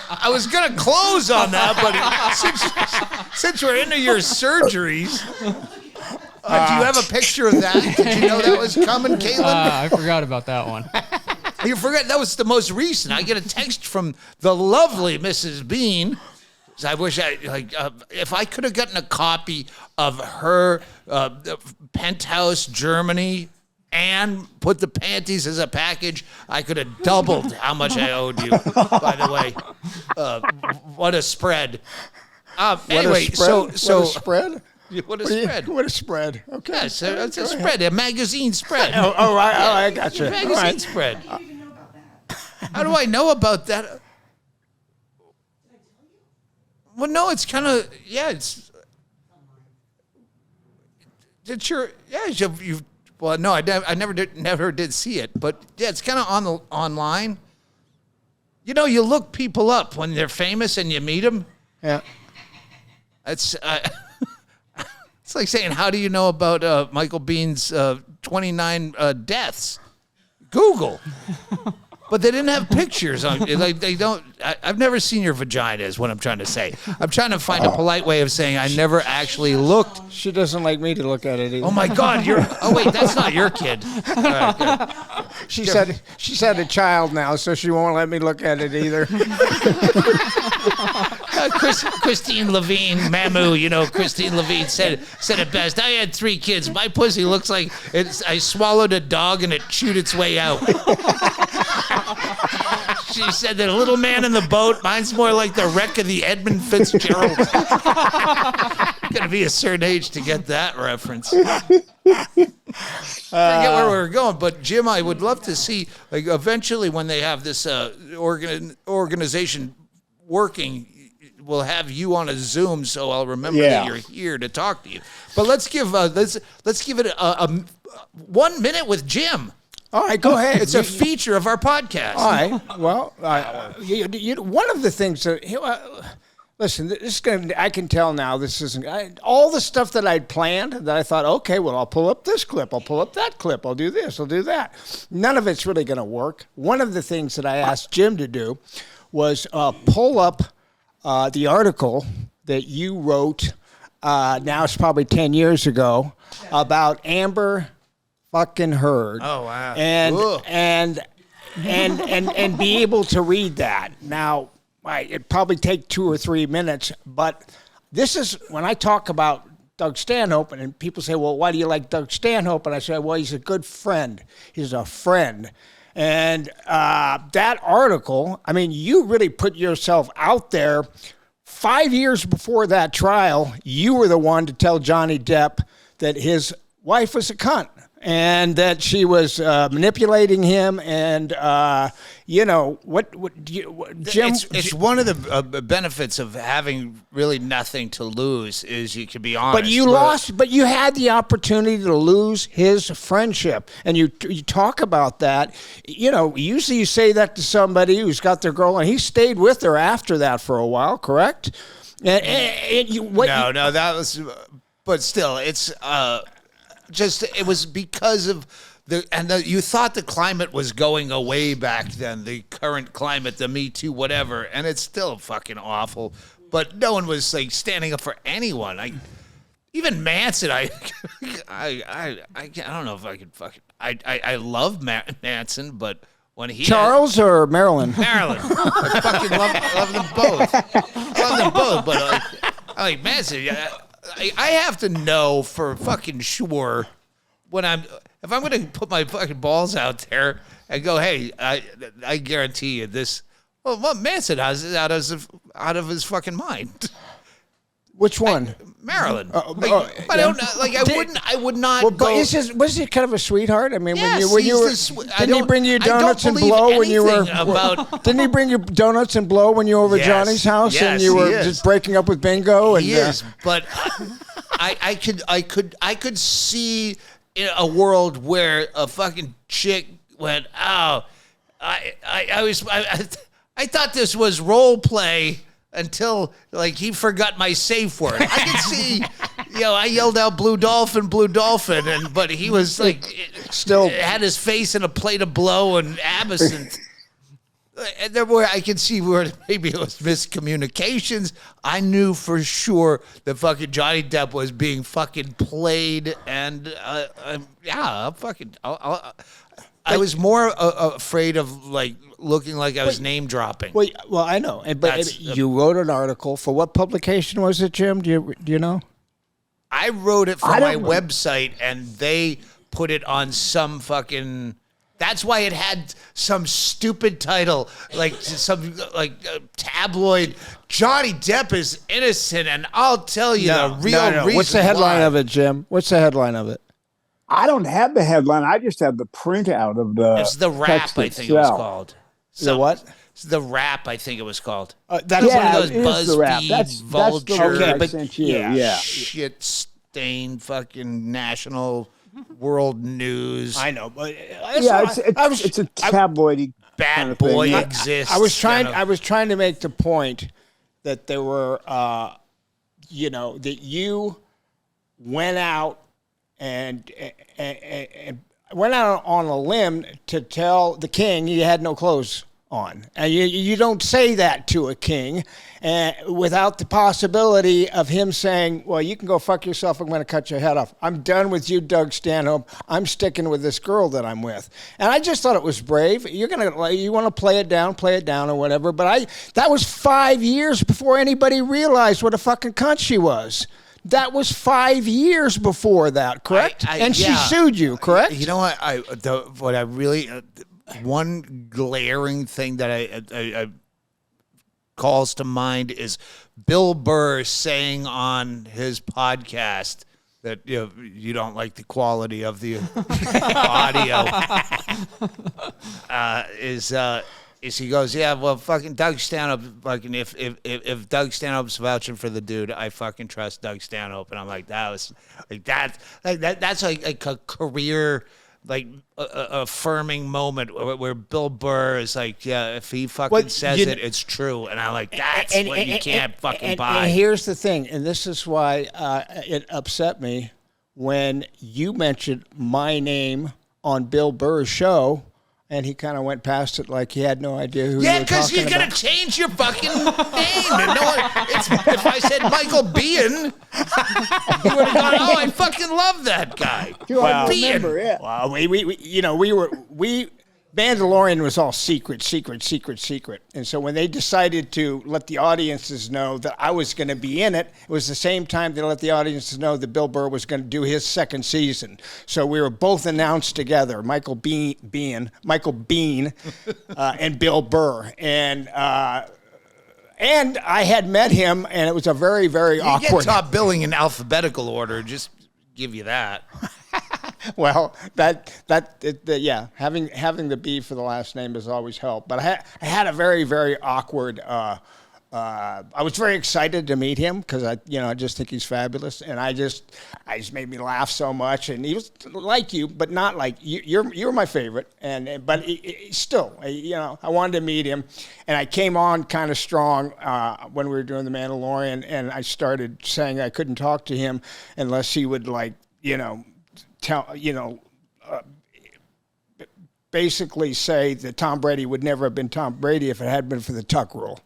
I was gonna close on that, but since we're into your surgeries. Do you have a picture of that? Did you know that was coming, Caitlin? I forgot about that one. You forgot that was the most recent. I get a text from the lovely Mrs. Biehn. I wish if I could have gotten a copy of her Penthouse Germany and put the panties as a package, I could have doubled how much I owed you. By the way, what a spread. Anyway, what a spread. What a spread. What a spread. Okay. Yes, it's a spread, a magazine spread. I got you. A magazine spread. How do I know about that? Well, no, it's kind of, it's your, well, no, I never did see it, but yeah, it's kind of online. You know, you look people up when they're famous and you meet them. Yeah. It's like saying, how do you know about Michael Bihn's 29 deaths? Google. But they didn't have pictures on. Like they don't. I've never seen your vagina. Is what I'm trying to say. I'm trying to find a polite way of saying I never actually looked. She doesn't like me to look at it either. Oh my God! Oh wait, that's not your kid. All right, good. She's had a child now, so she won't let me look at it either. Christine Levine, Mamu, Christine Levine said it best. I had 3 kids. My pussy looks like I swallowed a dog and it chewed its way out. She said that a little man in the boat, mine's more like the wreck of the Edmund Fitzgerald. Gotta be a certain age to get that reference. Forget where we were going, but Jim, I would love to see, like, eventually when they have this organization working, we'll have you on a Zoom, so I'll remember that you're here to talk to you. But let's give it a 1 minute with Jim. All right, go ahead. It's a feature of our podcast. All right. Well, one of the things that listen, this is going. I can tell now. This isn't all the stuff that I'd planned. That I thought, okay, well, I'll pull up this clip. I'll pull up that clip. I'll do this. I'll do that. None of it's really going to work. One of the things that I asked Jim to do was pull up the article that you wrote. Now it's probably 10 years ago about Amber fucking Heard. Oh wow! And be able to read that. Now, it'd probably take 2 or 3 minutes, but this is when I talk about Doug Stanhope, and people say, "Well, why do you like Doug Stanhope?" And I say, "Well, he's a good friend. He's a friend." And that article, I mean, you really put yourself out there. 5 years before that trial, you were the one to tell Johnny Depp that his wife was a cunt and that she was manipulating him. And, Jim? It's one of the benefits of having really nothing to lose is you can be honest. But you lost, but you had the opportunity to lose his friendship. And you talk about that. Usually you say that to somebody who's got their girl, and he stayed with her after that for a while, correct? No, that was, but still, it's it was because of you thought the climate was going away back then, the current climate, the Me Too, whatever, and it's still fucking awful. But no one was like standing up for anyone. Even Manson, I don't know if I could fucking. I love Manson, but when he Charles or Marilyn? Marilyn, I fucking love them both. Love them both, but Manson. I have to know for fucking sure if I'm going to put my fucking balls out there and go, hey, I guarantee you this. Well, what Manson has is out of his fucking mind. Which one? Marilyn. I don't know. I would not. Well, but was he kind of a sweetheart? I mean, yes, when you were, didn't he bring you donuts and blow when you were? Didn't he bring you donuts and blow when you were over Johnny's house and you were just breaking up with Bingo? He is, but I could see in a world where a fucking chick went, oh, I thought this was role play until like he forgot my safe word. I could see, I yelled out blue dolphin, but he was like Still had his face in a plate of blow and absinthe. And there were, I could see where maybe it was miscommunications. I knew for sure that fucking Johnny Depp was being fucking played, and I was more afraid of like looking like I was name dropping. well, I know, but you wrote an article for what publication was it, Jim? Do you know? I wrote it for my website, and they put it on some fucking. That's why it had some stupid title, like some tabloid. Johnny Depp is innocent, and I'll tell you the real reason. What's the headline of it, Jim? What's the headline of it? I don't have the headline. I just have the printout of the. It's the Wrap, text I think it was called. The what? It's the Wrap, I think it was called. That's one of those it is the Wrap. BuzzFeed, That's the one Vulture, I sent you. Yeah. shit stained fucking national world news. I know, but It's a tabloidy Bad kind of thing. boy Yeah. exists. I was trying. kind I of- was trying to make the point that there were, that you went out and went out on a limb to tell the king he had no clothes on, and you don't say that to a king, without the possibility of him saying, "Well, you can go fuck yourself. I'm going to cut your head off. I'm done with you, Doug Stanhope. I'm sticking with this girl that I'm with." And I just thought it was brave. You want to play it down, or whatever. But that was 5 years before anybody realized what a fucking cunt she was. That was 5 years before that, correct? And she sued you, correct? You know what? What I really one glaring thing that I calls to mind is Bill Burr saying on his podcast that you don't like the quality of the audio. Is he goes, yeah, well, fucking Doug Stanhope, fucking if Doug Stanhope's vouching for the dude, I fucking trust Doug Stanhope, and I'm like, that's like a career like affirming moment where Bill Burr is like, yeah, if he fucking says it, it's true, and I'm like, that's what you can't fucking buy. And here's the thing, and this is why it upset me when you mentioned my name on Bill Burr's show. And he kind of went past it like he had no idea who you were talking about. Yeah, because you're going to change your fucking name. And if I said Michael Biehn, you would have gone, oh, I fucking love that guy. I remember, yeah. Well, we Mandalorian was all secret. And so when they decided to let the audiences know that I was going to be in it, it was the same time they let the audiences know that Bill Burr was going to do his second season. So we were both announced together, Michael Biehn, and Bill Burr. And I had met him, and it was a very, very awkward. You get top billing in alphabetical order, just give you that. Well, having the B for the last name has always helped. But I had a very, very awkward. I was very excited to meet him because I just think he's fabulous, and I just made me laugh so much. And he was like you, but not like you. You're my favorite, but still, I wanted to meet him, and I came on kind of strong when we were doing The Mandalorian, and I started saying I couldn't talk to him unless he would basically say that Tom Brady would never have been Tom Brady if it hadn't been for the tuck rule.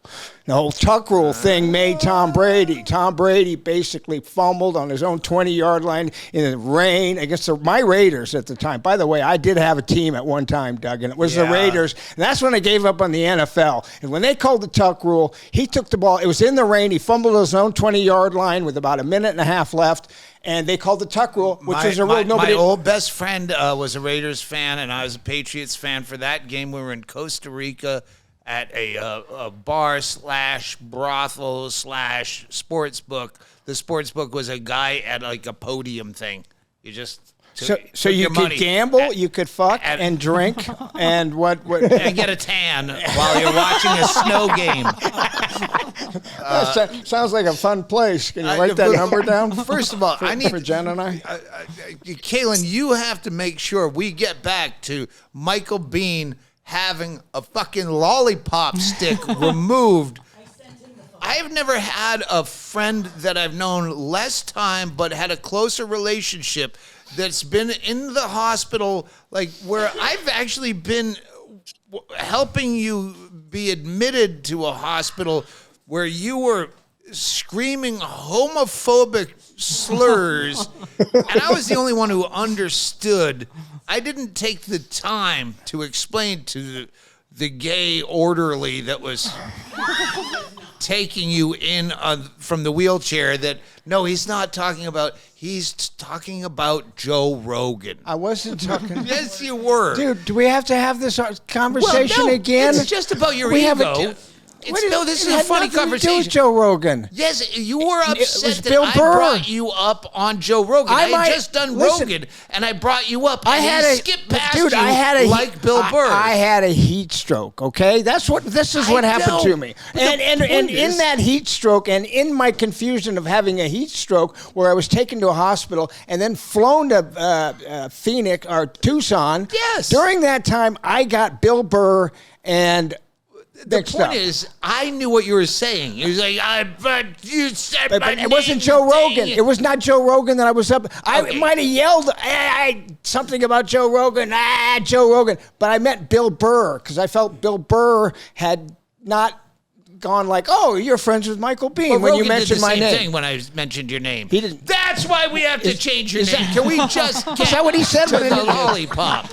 The whole tuck rule thing made Tom Brady. Tom Brady basically fumbled on his own 20-yard line in the rain against my Raiders at the time. By the way, I did have a team at one time, Doug, and it was the Raiders. And that's when I gave up on the NFL. And when they called the tuck rule, he took the ball. It was in the rain. He fumbled his own 20-yard line with about a minute and a half left. And they called the tuck rule, which is a rule nobody. My old best friend was a Raiders fan, and I was a Patriots fan. For that game, we were in Costa Rica at a bar / brothel / sports book. The sports book was a guy at like a podium thing. You just so you could gamble, you could fuck and drink, and what and get a tan while you're watching a snow game. Sounds like a fun place. Can you write that number down? First of all, I need for Jen and I. Kaylin, you have to make sure we get back to Michael Biehn having a fucking lollipop stick removed. I've never had a friend that I've known less time but had a closer relationship that's been in the hospital, like where I've actually been helping you be admitted to a hospital where you were screaming homophobic slurs, and I was the only one who understood. I didn't take the time to explain to the gay orderly that was taking you in from the wheelchair that, no, he's not talking about, he's talking about Joe Rogan. I wasn't talking. Yes, you were. Dude, do we have to have this conversation again? It's just about your We ego. have This is a funny To do conversation. with Joe Rogan. Yes, you were was upset that Bill I Burr. brought you up on Joe Rogan. I had just done listen, Rogan, and I brought you up. I and had he a skipped past dude. you I had a like Bill Burr. I had a heat stroke. Okay, this is what happened know, to me. but And the point in is- that heat stroke, and in my confusion of having a heat stroke, where I was taken to a hospital and then flown to Phoenix or Tucson. Yes. During that time, I got Bill Burr and. The point is, I knew what you were saying. He was like, but you said But my it wasn't name, Joe you Rogan. thing. It was not Joe Rogan that I was up. I Okay. might have yelled something about Joe Rogan. Joe Rogan. But I meant Bill Burr because I felt Bill Burr had not gone like, oh, you're friends with Michael Biehn Well, when you Rogan mentioned did the my same name. thing when I mentioned your name. He didn't. That's why we have to change your name. Can we just get Is that what he said? to What did the he do? lollipop?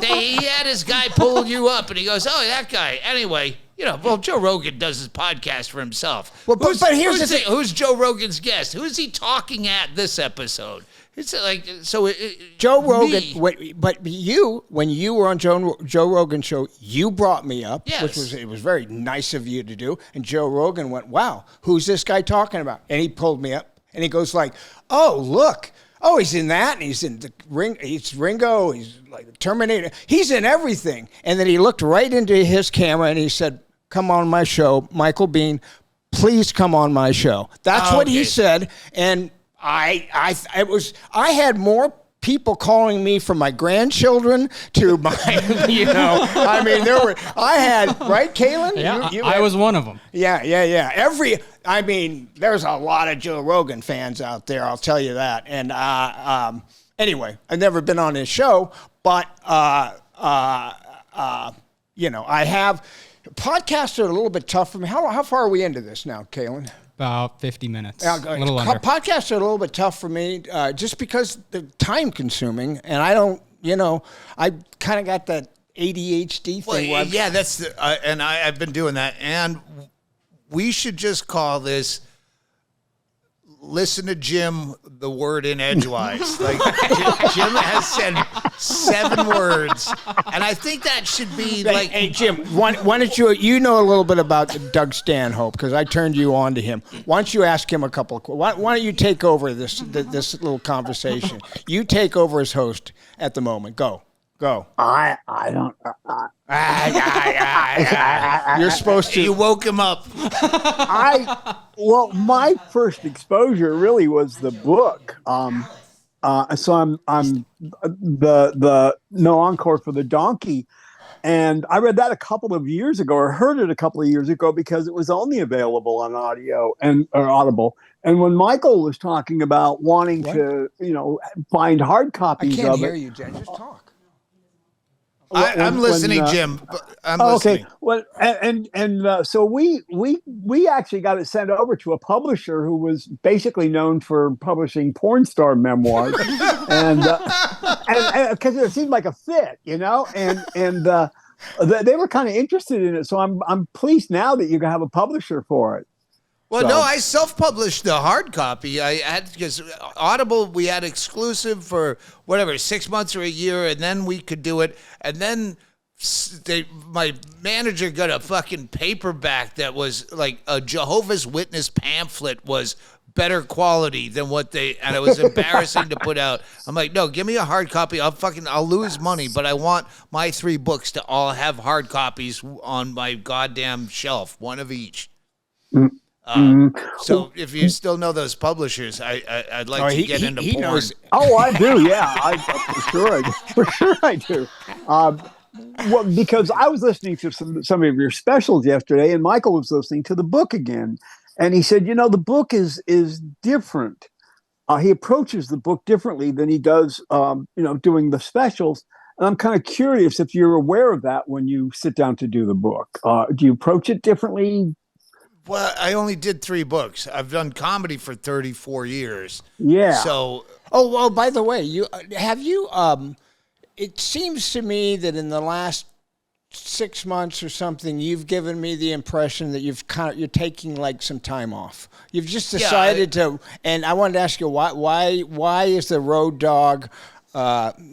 He had his guy pull you up, and he goes, oh, that guy. Anyway, well, Joe Rogan does his podcast for himself. Well, but here's the thing. Who's Joe Rogan's guest? Who's he talking at this episode? It's like, so Joe Rogan, me- but when you were on Joe Rogan's show, you brought me up, Yes. which was very nice of you to do. And Joe Rogan went, "Wow, who's this guy talking about?" And he pulled me up, and he goes like, "Oh, look, oh, he's in that, and he's in the ring. He's Ringo. He's like Terminator. He's in everything." And then he looked right into his camera, and he said, "Come on my show, Michael Biehn. Please come on my show." That's what he Okay. said, and. I had more people calling me from my grandchildren to my, I mean, right, Kaylin? Yeah, You I had- was one of them. Yeah. There's a lot of Joe Rogan fans out there, I'll tell you that. And anyway, I've never been on his show, but, I have, podcasts are a little bit tough for me. How far are we into this now, Kaylin? About 50 minutes. A little under. Podcasts are a little bit tough for me just because they're time consuming, and I don't, I kind of got that ADHD thing. Well, yeah, that's and I've been doing that, and we should just call this "Listen to Jim," the word in edgewise. Like Jim has said 7 words, and I think that should be like. Hey, Jim, why don't you know a little bit about Doug Stanhope because I turned you on to him. Why don't you ask him a couple of why don't you take over this little conversation? You take over as host at the moment. Go. I don't. You're supposed to. You woke him up. Well, my first exposure really was the book. So I'm the No Encore for the Donkey, and I read that a couple of years ago, or heard it a couple of years ago, because it was only available on audio or Audible. And when Michael was talking about wanting to, find hard I copies can't of hear it. you, Jen. Just talk. I'm listening, Jim. I'm listening. Okay. Well, so we actually got it sent over to a publisher who was basically known for publishing porn star memoirs, and because it seemed like a fit, and they were kind of interested in it. So I'm pleased now that you have a publisher for it. Well, So- no, I self-published the hard copy. I had because Audible we had exclusive for 6 months or a year, and then we could do it. And then my manager got a fucking paperback that was like a Jehovah's Witness pamphlet was better quality than and it was embarrassing to put out. I'm like, no, give me a hard copy. I'll lose money, but I want my 3 books to all have hard copies on my goddamn shelf, one of each. So if you still know those publishers, I'd like to get into porn. Knows. Oh, I do. Yeah, for sure I do. Well, because I was listening to some of your specials yesterday, and Michael was listening to the book again, and he said, the book is different. He approaches the book differently than he does, doing the specials. And I'm kind of curious if you're aware of that when you sit down to do the book. Do you approach it differently? Well, I only did 3 books. I've done comedy for 34 years. Yeah. So. Oh, well, by the way, it seems to me that in the last 6 months or something, you've given me the impression that you're taking like some time off. You've just decided to, and I wanted to ask you why is the road dog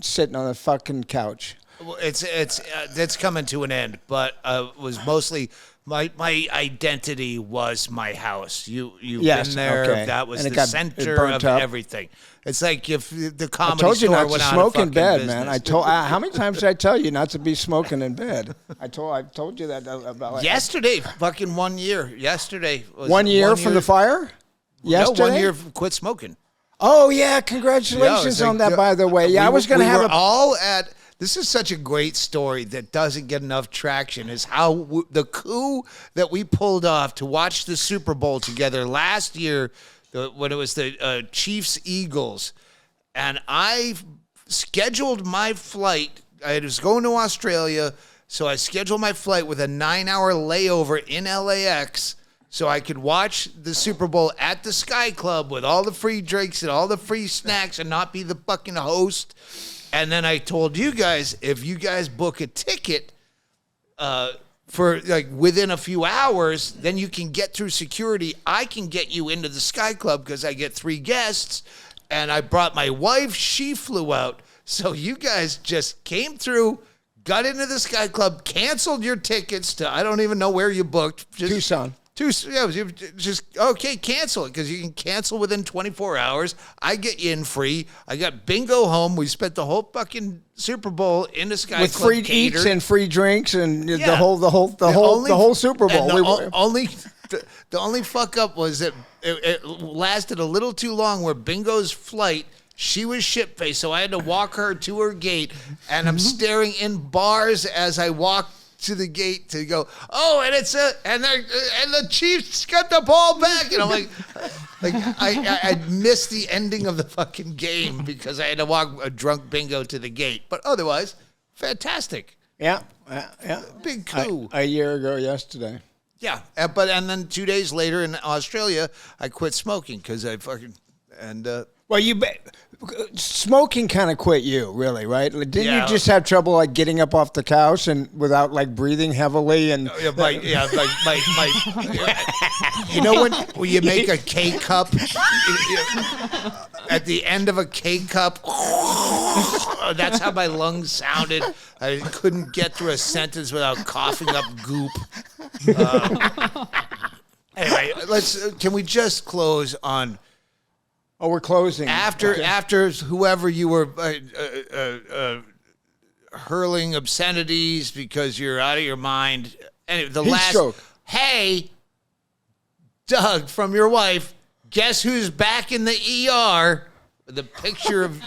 sitting on the fucking couch? Well, it's coming to an end, but was mostly my identity was my house. You've been there. Okay. That was the center of everything. It's like if the comedy I told you store not went to out smoke of in bed, business. man. How many times did I tell you not to be smoking in bed? I told you that about yesterday. Fucking 1 year. Yesterday was 1 year from the fire. Yesterday? No, 1 year quit smoking. Oh yeah, congratulations on that. By the way, I was going to have all at. This is such a great story that doesn't get enough traction. Is how the coup that we pulled off to watch the Super Bowl together last year, when it was the Chiefs Eagles, and I scheduled my flight. I was going to Australia, so I scheduled my flight with a 9-hour layover in LAX. So I could watch the Super Bowl at the Sky Club with all the free drinks and all the free snacks and not be the fucking host. And then I told you guys, if you guys book a ticket for like within a few hours, then you can get through security. I can get you into the Sky Club because I get 3 guests. And I brought my wife. She flew out. So you guys just came through, got into the Sky Club, canceled your tickets to, I don't even know where you booked. Tucson. Just, okay, cancel it, because you can cancel within 24 hours. I get you in free. I got bingo home. We spent the whole fucking Super Bowl in the Sky with Club free catered. eats and free drinks and the whole Super Bowl. The only fuck up was that it lasted a little too long. Where Bingo's flight, she was shit-faced, so I had to walk her to her gate, and I'm staring in bars as I walk to the gate to go, and the Chiefs got the ball back, and I'm like I missed the ending of the fucking game because I had to walk a drunk Bingo to the gate, but otherwise, fantastic. Yeah. Big coup. A year ago yesterday. Yeah, and then 2 days later in Australia, I quit smoking because I fucking Well, smoking kind of quit you, really, right? Didn't you just have trouble like getting up off the couch and without like breathing heavily and? My you know when you make a K cup at the end of a K cup, that's how my lungs sounded. I couldn't get through a sentence without coughing up goop. Anyway, can we just close on? Oh, we're closing. After whoever you were hurling obscenities because you're out of your mind. Anyway, Stroke. Hey, Doug, from your wife, guess who's back in the ER? The picture of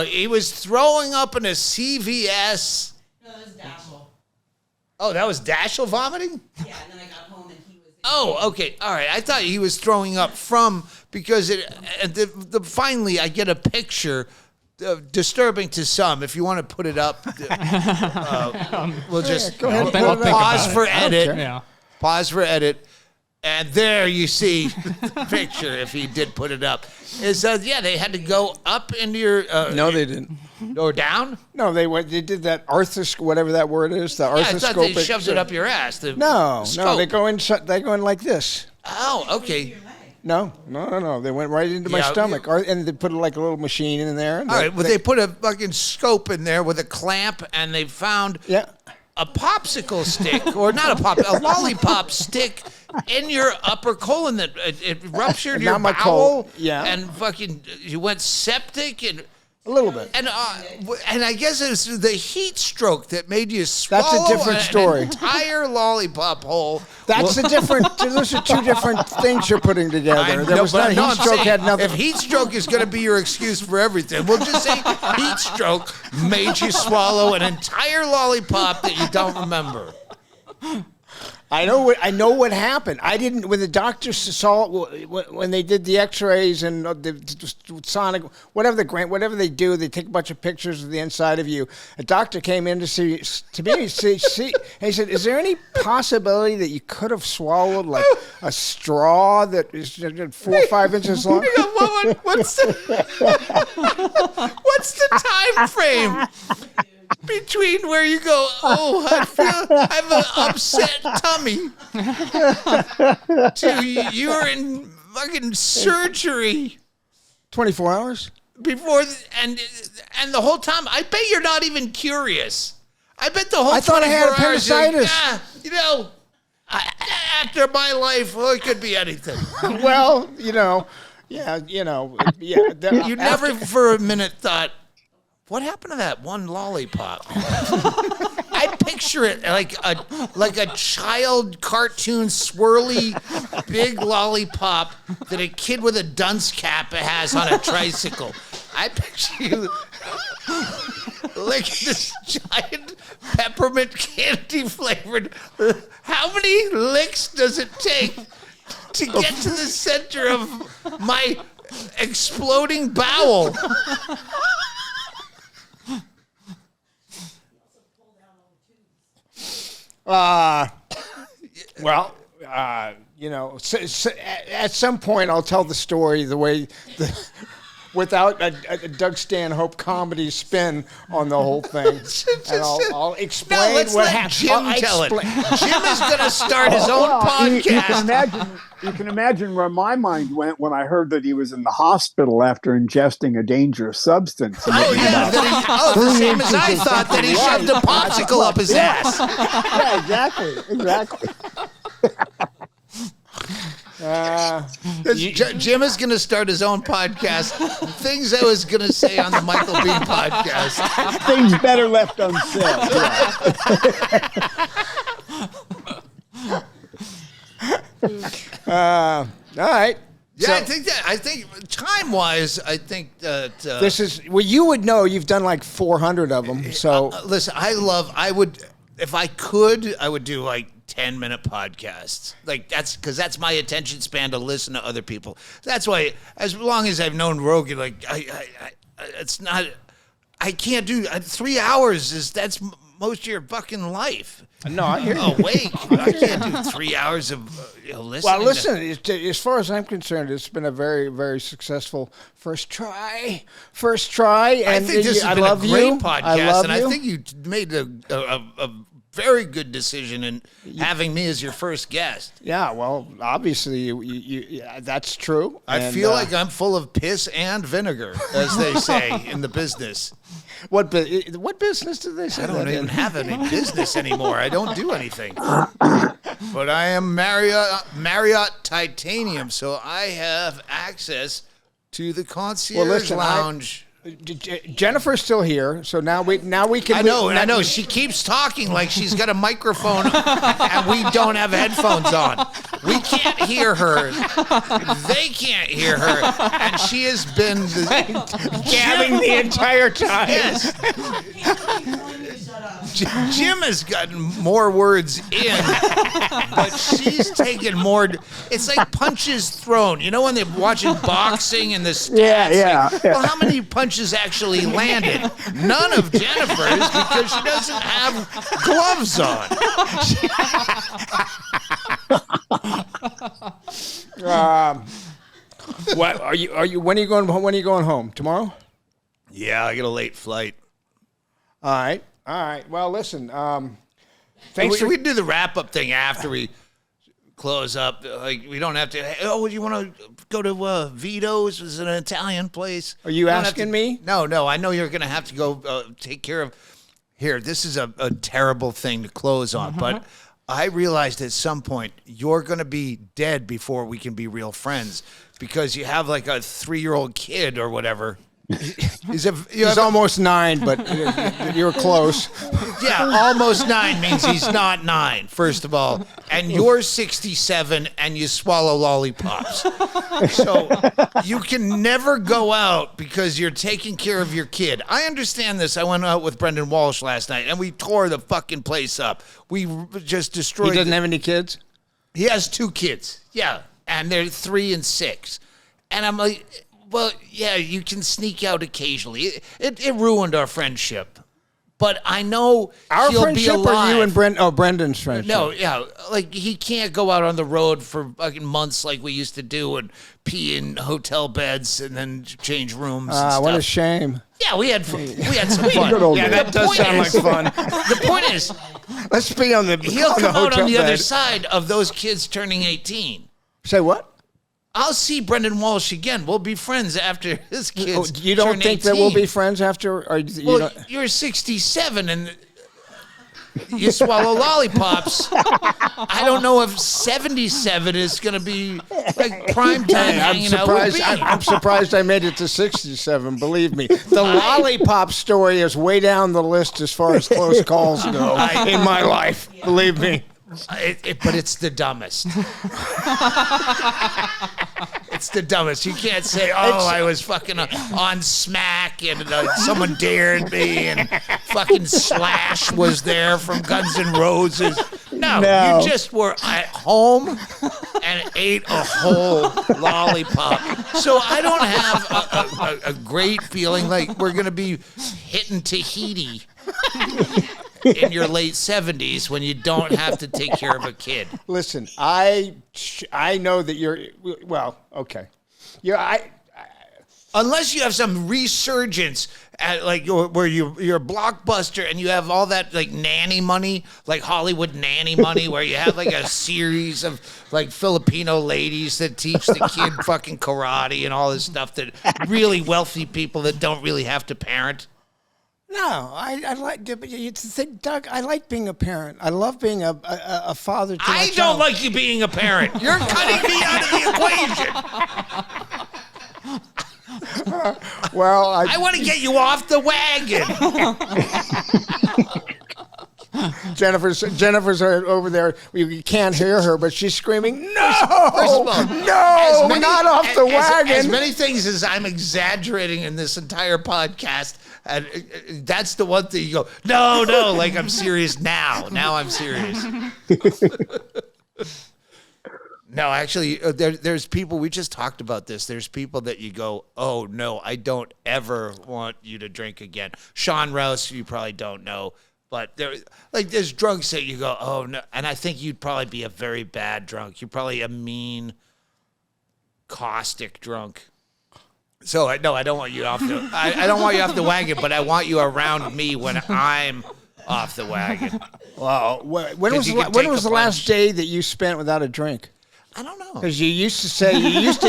he was throwing up in a CVS. No, that was Dashel. Oh, that was Dashel vomiting? Yeah, and then I got home and he was. Oh, okay. All right. I thought he was throwing up because finally I get a picture, disturbing to some. If you want to put it up, we'll just go ahead. Pause for edit. Yeah. Pause for edit. And there you see the picture, if he did put it up. It says, they had to go up into your... no, they didn't. Or down? No, they did that whatever that word is, the arthroscopic... I thought they shoved it up your ass. No, they go in like this. Oh, okay. No. They went right into my stomach. And they put like a little machine in there. All right, they put a fucking scope in there with a clamp, and they found... Yeah. A popsicle stick, or not a lollipop stick in your upper colon that it ruptured your bowel. Yeah. And fucking, you went septic, and A little bit. And I guess it was the heat stroke that made you swallow That's a different story. an entire lollipop hole. That's a different. Those are two different things you're putting together. There was not heat stroke had nothing. If heat stroke is going to be your excuse for everything, we'll just say heat stroke made you swallow an entire lollipop that you don't remember. I know what happened. I didn't. When the doctors saw when they did the X-rays and the sonic, whatever they do, they take a bunch of pictures of the inside of you. A doctor came in to me, and he said, "Is there any possibility that you could have swallowed like a straw that is 4 or 5 inches long?" What's the time frame between where you go, oh, I have an upset tummy, to you're in fucking surgery 24 hours before, and the whole time, I bet you're not even curious. I bet the whole I thought I had 24 hours, you're appendicitis. like, after my life, it could be anything. Well, yeah. You never for a minute thought, what happened to that one lollipop? I picture it like a child cartoon swirly big lollipop that a kid with a dunce cap has on a tricycle. I picture you licking this giant peppermint candy flavored. How many licks does it take to get to the center of my exploding bowel? At some point I'll tell the story the way without a Doug Stanhope comedy spin on the whole thing. And I'll explain what happened. Jim tell it. Jim is going to start his own podcast. You can imagine where my mind went when I heard that he was in the hospital after ingesting a dangerous substance. The same as I thought, that he shoved a popsicle up his ass. Yeah, exactly. Jim is going to start his own podcast. Things I was going to say on the Michael Biehn podcast. Things better left unsaid. All right. Yeah, I think time-wise, I think that this is you would know. You've done like 400 of them. So listen, I would, if I could, I would do like 10-minute podcasts. Like that's my attention span to listen to other people. That's why, as long as I've known Rogan, like it's not. I can't do 3 hours. That's most of your fucking life. No, I hear you. Awake. I can't do 3 hours of listening. Well, listen, as far as I'm concerned, it's been a very, very successful first try. And I think this has been a great podcast, and I think you made a very good decision in having me as your first guest. Yeah, well, obviously, you that's true. I feel like I'm full of piss and vinegar, as they say in the business. What business do they say? I don't even have any business anymore. I don't do anything. But I am Marriott Titanium, so I have access to the concierge lounge. Jennifer's still here, so now we can. I know. She keeps talking like she's got a microphone, and we don't have headphones on. We can't hear her. They can't hear her, and she has been gabbing the entire time. Yes. Jim has gotten more words in, but she's taken more. It's like punches thrown. You know when they're watching boxing and the stats? Yeah. Well, how many punches actually landed? None of Jennifer's because she doesn't have gloves on. What are you? When are you going? When are you going home? Tomorrow? Yeah, I get a late flight. All right. Well, listen. Thanks. We do the wrap up thing after we close up. Like we don't have to. Oh, you want to go to Vito's? It's an Italian place. Are you asking me? No. I know you're going to have to go take care of. Here, this is a terrible thing to close on, but I realized at some point you're going to be dead before we can be real friends because you have like a 3-year-old kid or whatever. He's almost 9, but you're close. Yeah, almost 9 means he's not 9, first of all. And you're 67 and you swallow lollipops. So you can never go out because you're taking care of your kid. I understand this. I went out with Brendan Walsh last night and we tore the fucking place up. We just destroyed. He doesn't have any kids? He has 2 kids. Yeah. And they're 3 and 6. And I'm like, well, yeah, you can sneak out occasionally. It ruined our friendship. But I know Our he'll friendship be alive. or you and Brendan? Oh, Brendan's friendship. No, yeah, like he can't go out on the road for fucking months like we used to do and pee in hotel beds and then change rooms. And stuff. What a shame. Yeah, we had some fun. Good old Yeah, days. that does sound like fun. The point is, Let's be on the he'll on come the out hotel on the other bed. side of those kids turning 18. Say what? I'll see Brendan Walsh again. We'll be friends after his kids. You don't turn think 18. that we'll be friends after? Or you Well, don't- you're 67 and you swallow lollipops. I don't know if 77 is going to be like prime time I'm hanging out with surprised. Biehn. I'm surprised I made it to 67. Believe me, the lollipop story is way down the list as far as close calls go in my life. Believe me. But it's the dumbest. It's the dumbest. You can't say, "Oh, I was fucking on smack and someone dared me," and fucking Slash was there from Guns N' Roses. No, No. you just were at home and ate a whole lollipop. So I don't have a great feeling like we're gonna be hitting Tahiti in your late 70s when you don't have to take care of a kid. Listen, I know that you're well. Okay, Unless you have some resurgence at where you're a blockbuster and you have all that like nanny money, like Hollywood nanny money, where you have like a series of like Filipino ladies that teach the kid fucking karate and all this stuff that really wealthy people that don't really have to parent. No, I like. You think, Doug? I like being a parent. I love being a father. To my I don't child. like you being a parent. You're cutting me out of the equation. Well, I want to get you off the wagon. Jennifer's over there. You can't hear her, but she's screaming, "No! First of all, no! Not off the wagon!" As many things as I'm exaggerating in this entire podcast, and that's the one thing you go, no, like I'm serious now. Now I'm serious. No, actually, there's people, we just talked about this. There's people that you go, oh, no, I don't ever want you to drink again. Sean Rouse, you probably don't know. But there's drunks that you go, oh, no. And I think you'd probably be a very bad drunk. You're probably a mean, caustic drunk. So, I don't want you off the I don't want you off the wagon, but I want you around me when I'm off the wagon. Wow. When was you can when take was a the last plunge. day that you spent without a drink? I don't know. Because you used to say you used to.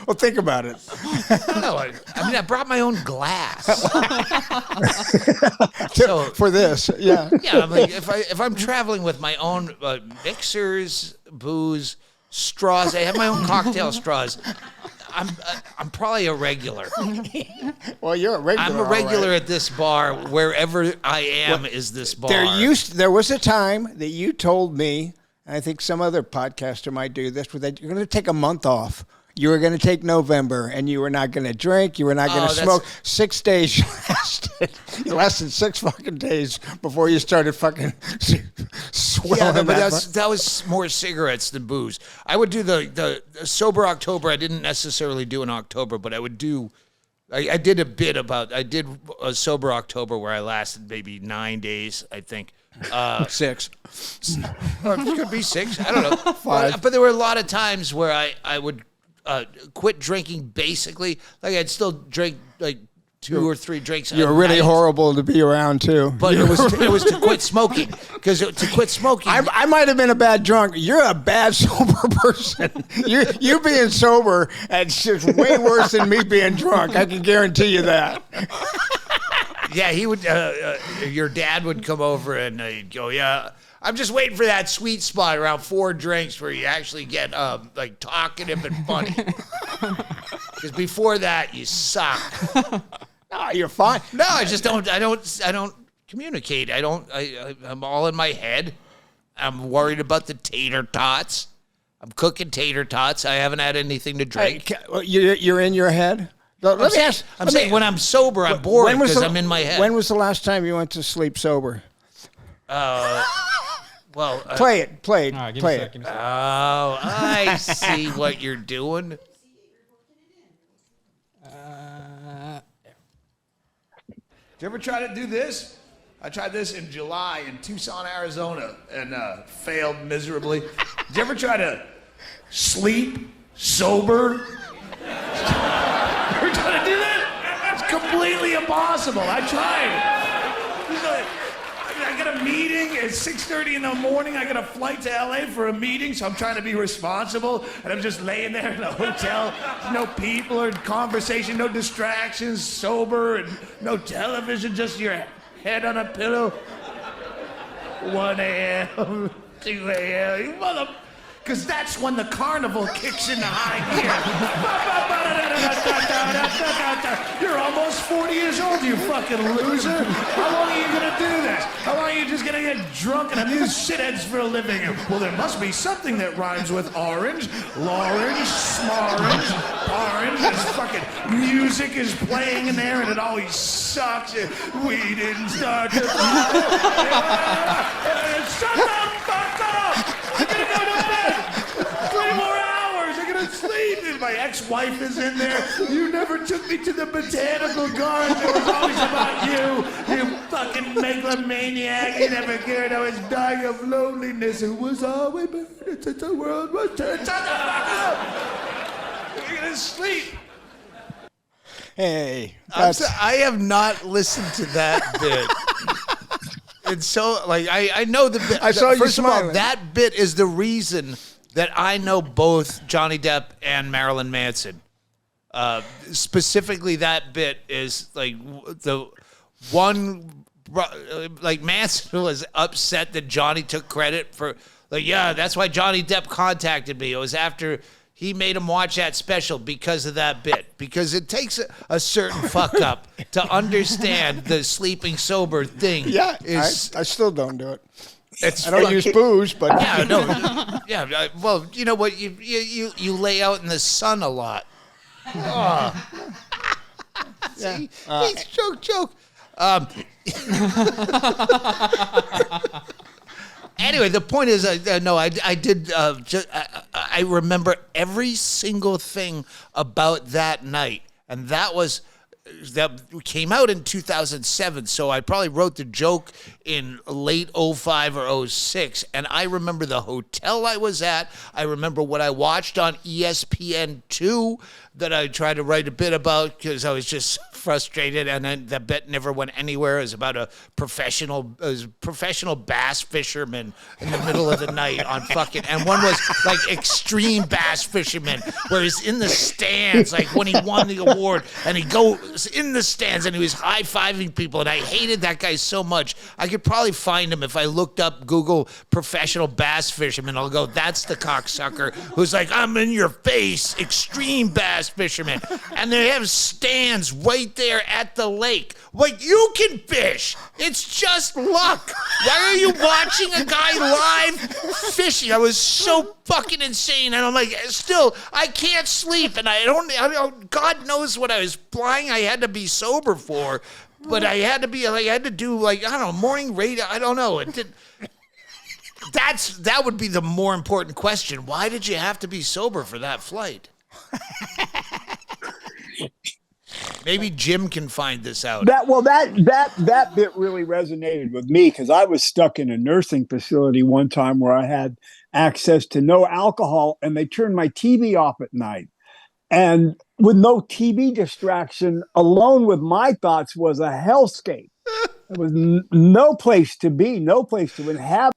Well, think about it. No, I mean, I brought my own glass. For this, yeah. Yeah, I'm like, if I'm traveling with my own mixers, booze, straws, I have my own cocktail straws. I'm probably a regular. Well, you're a regular. I'm a regular all right. at this bar. Wherever I am is this bar. There was a time that you told me, and I think some other podcaster might do this, where that you're going to take a month off. You were going to take November, and you were not going to drink. You were not going to smoke. 6 days lasted. It lasted 6 fucking days before you started fucking swelling. Yeah, but that that was more cigarettes than booze. I would do the sober October. I didn't necessarily do in October, but I would do. I did a bit about. I did a sober October where I lasted maybe 9 days. I think. 6. Or it could be 6. I don't know. 5. But there were a lot of times where I would quit drinking. Basically, like I'd still drink like 2 or 3 drinks. You're a really night. horrible to be around too. But it was to quit smoking, because to quit smoking. I might have been a bad drunk. You're a bad sober person. You being sober, it's just way worse than me being drunk. I can guarantee you that. Yeah, he would. Your dad would come over and he'd go, "Yeah, I'm just waiting for that sweet spot around 4 drinks where you actually get like talkative and funny. Because before that, you suck." No, you're fine. No, I just don't. I don't communicate. I'm all in my head. I'm worried about the tater tots. I'm cooking tater tots. I haven't had anything to drink. You're in your head? Let me ask. I'm saying when I'm sober, I'm bored because I'm in my head. When was the last time you went to sleep sober? Well, play it. All right, give me a it. second. Oh, I see what you're doing. Did you ever try to do this? I tried this in July in Tucson, Arizona, and failed miserably. Did you ever try to sleep sober? Ever try to do that? It's completely impossible. I tried. I got a meeting at 6:30 in the morning. I got a flight to LA for a meeting, so I'm trying to be responsible. And I'm just laying there in a hotel. No people or conversation, no distractions, sober, and no television, just your head on a pillow. 1 a.m., 2 a.m., you mother... Because that's when the carnival kicks into high gear. You're almost 40 years old, you fucking loser. How long are you going to do this? How long are you just going to get drunk and amuse shitheads for a living? Well, there must be something that rhymes with orange, lorange, smarange, orange. This fucking music is playing in there and it always sucks. We didn't start to... Shut the fuck up! I'm going to go to bed! 3 more hours! I'm gonna sleep! And my ex-wife is in there. You never took me to the botanical garden. It was always about you. You fucking megalomaniac. You never cared. I was dying of loneliness. It was always better since the world was turned. Shut the fuck up! You're gonna sleep. Hey, I have not listened to that bit. It's so, like, I know the bit. I saw you First of all, smiling. that bit is the reason that I know both Johnny Depp and Marilyn Manson. Specifically, that bit is, like, the one, like, Manson was upset that Johnny took credit for, like, yeah, that's why Johnny Depp contacted me. It was after... He made him watch that special because of that bit. Because it takes a certain fuck up to understand the sleeping sober thing. Yeah, is I still don't do it. it's I don't use booze, but yeah, no, yeah. Well, you know what? You lay out in the sun a lot. Oh. See, he's joke. Anyway, the point is, I did. I remember every single thing about that night, and that came out in 2007. So I probably wrote the joke in late 05 or 06, and I remember the hotel I was at. I remember what I watched on ESPN2 that I tried to write a bit about because I was just frustrated, and then the bit never went anywhere. It was about a professional bass fisherman in the middle of the night on fucking, and one was like extreme bass fisherman, where he's in the stands, like when he won the award, and he goes in the stands and he was high-fiving people, and I hated that guy so much. I could probably find him if I looked up Google professional bass fisherman. I'll go, that's the cocksucker who's like, I'm in your face, extreme bass fisherman, and they have stands right there at the lake. Like, you can fish. It's just luck. Why are you watching a guy live fishing? I was so fucking insane. And I'm like, still, I can't sleep. And I don't, God knows what I was flying. I had to be sober for, but I had to be, like, I had to do, like, I don't know, morning radio. I don't know. It did. That would be the more important question. Why did you have to be sober for that flight? Maybe Jim can find this out. That bit really resonated with me because I was stuck in a nursing facility one time where I had access to no alcohol, and they turned my TV off at night. And with no TV distraction, alone with my thoughts was a hellscape. There was no place to be, no place to inhabit.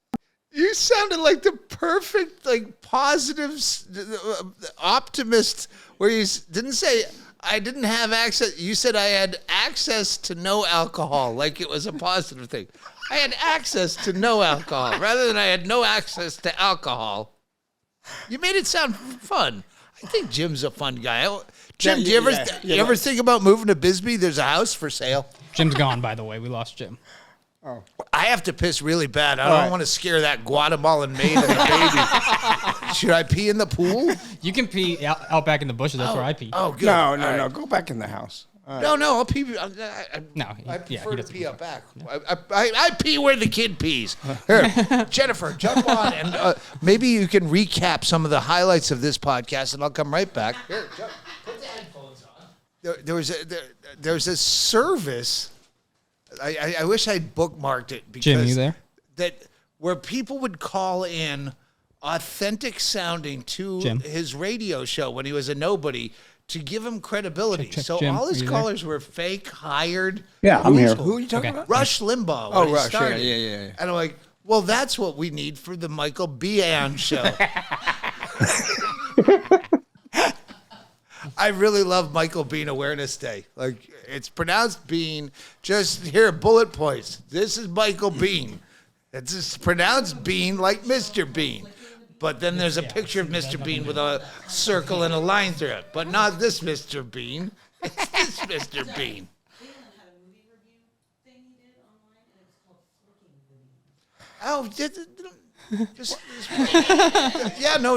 You sounded like the perfect, like, positive optimist, where he didn't say, I didn't have access. You said I had access to no alcohol, like it was a positive thing. I had access to no alcohol rather than I had no access to alcohol. You made it sound fun. I think Jim's a fun guy. Jim, do you ever think about moving to Bisbee? There's a house for sale. Jim's gone, by the way. We lost Jim. Oh. I have to piss really bad. I don't want to scare that Guatemalan maid and the baby. Should I pee in the pool? You can pee out back in the bushes. That's where I pee. Oh, good. No. Go back in the house. No, I'll pee. I prefer to pee out back. I pee where the kid pees. Here, Jennifer, jump on, and maybe you can recap some of the highlights of this podcast, and I'll come right back. Here, put the headphones on. There's a service. I wish I'd bookmarked it because Jim, you there? Where people would call in authentic sounding to his radio show when he was a nobody to give him credibility. Check, so Jim, all his are you callers were fake, hired. Yeah, I'm here. Who are you talking about? Rush Limbaugh. Oh, when he Rush. started. Yeah. And I'm like, well, that's what we need for the Michael Biehn show. I really love Michael Biehn Awareness Day. Like, it's pronounced Bean. Just here, bullet points. This is Michael Biehn. It's just pronounced Bean like Mr. Bean. But then there's a picture of Mr. Bean with a circle and a line through it. But not this Mr. Bean. It's this Mr. Bean. Oh,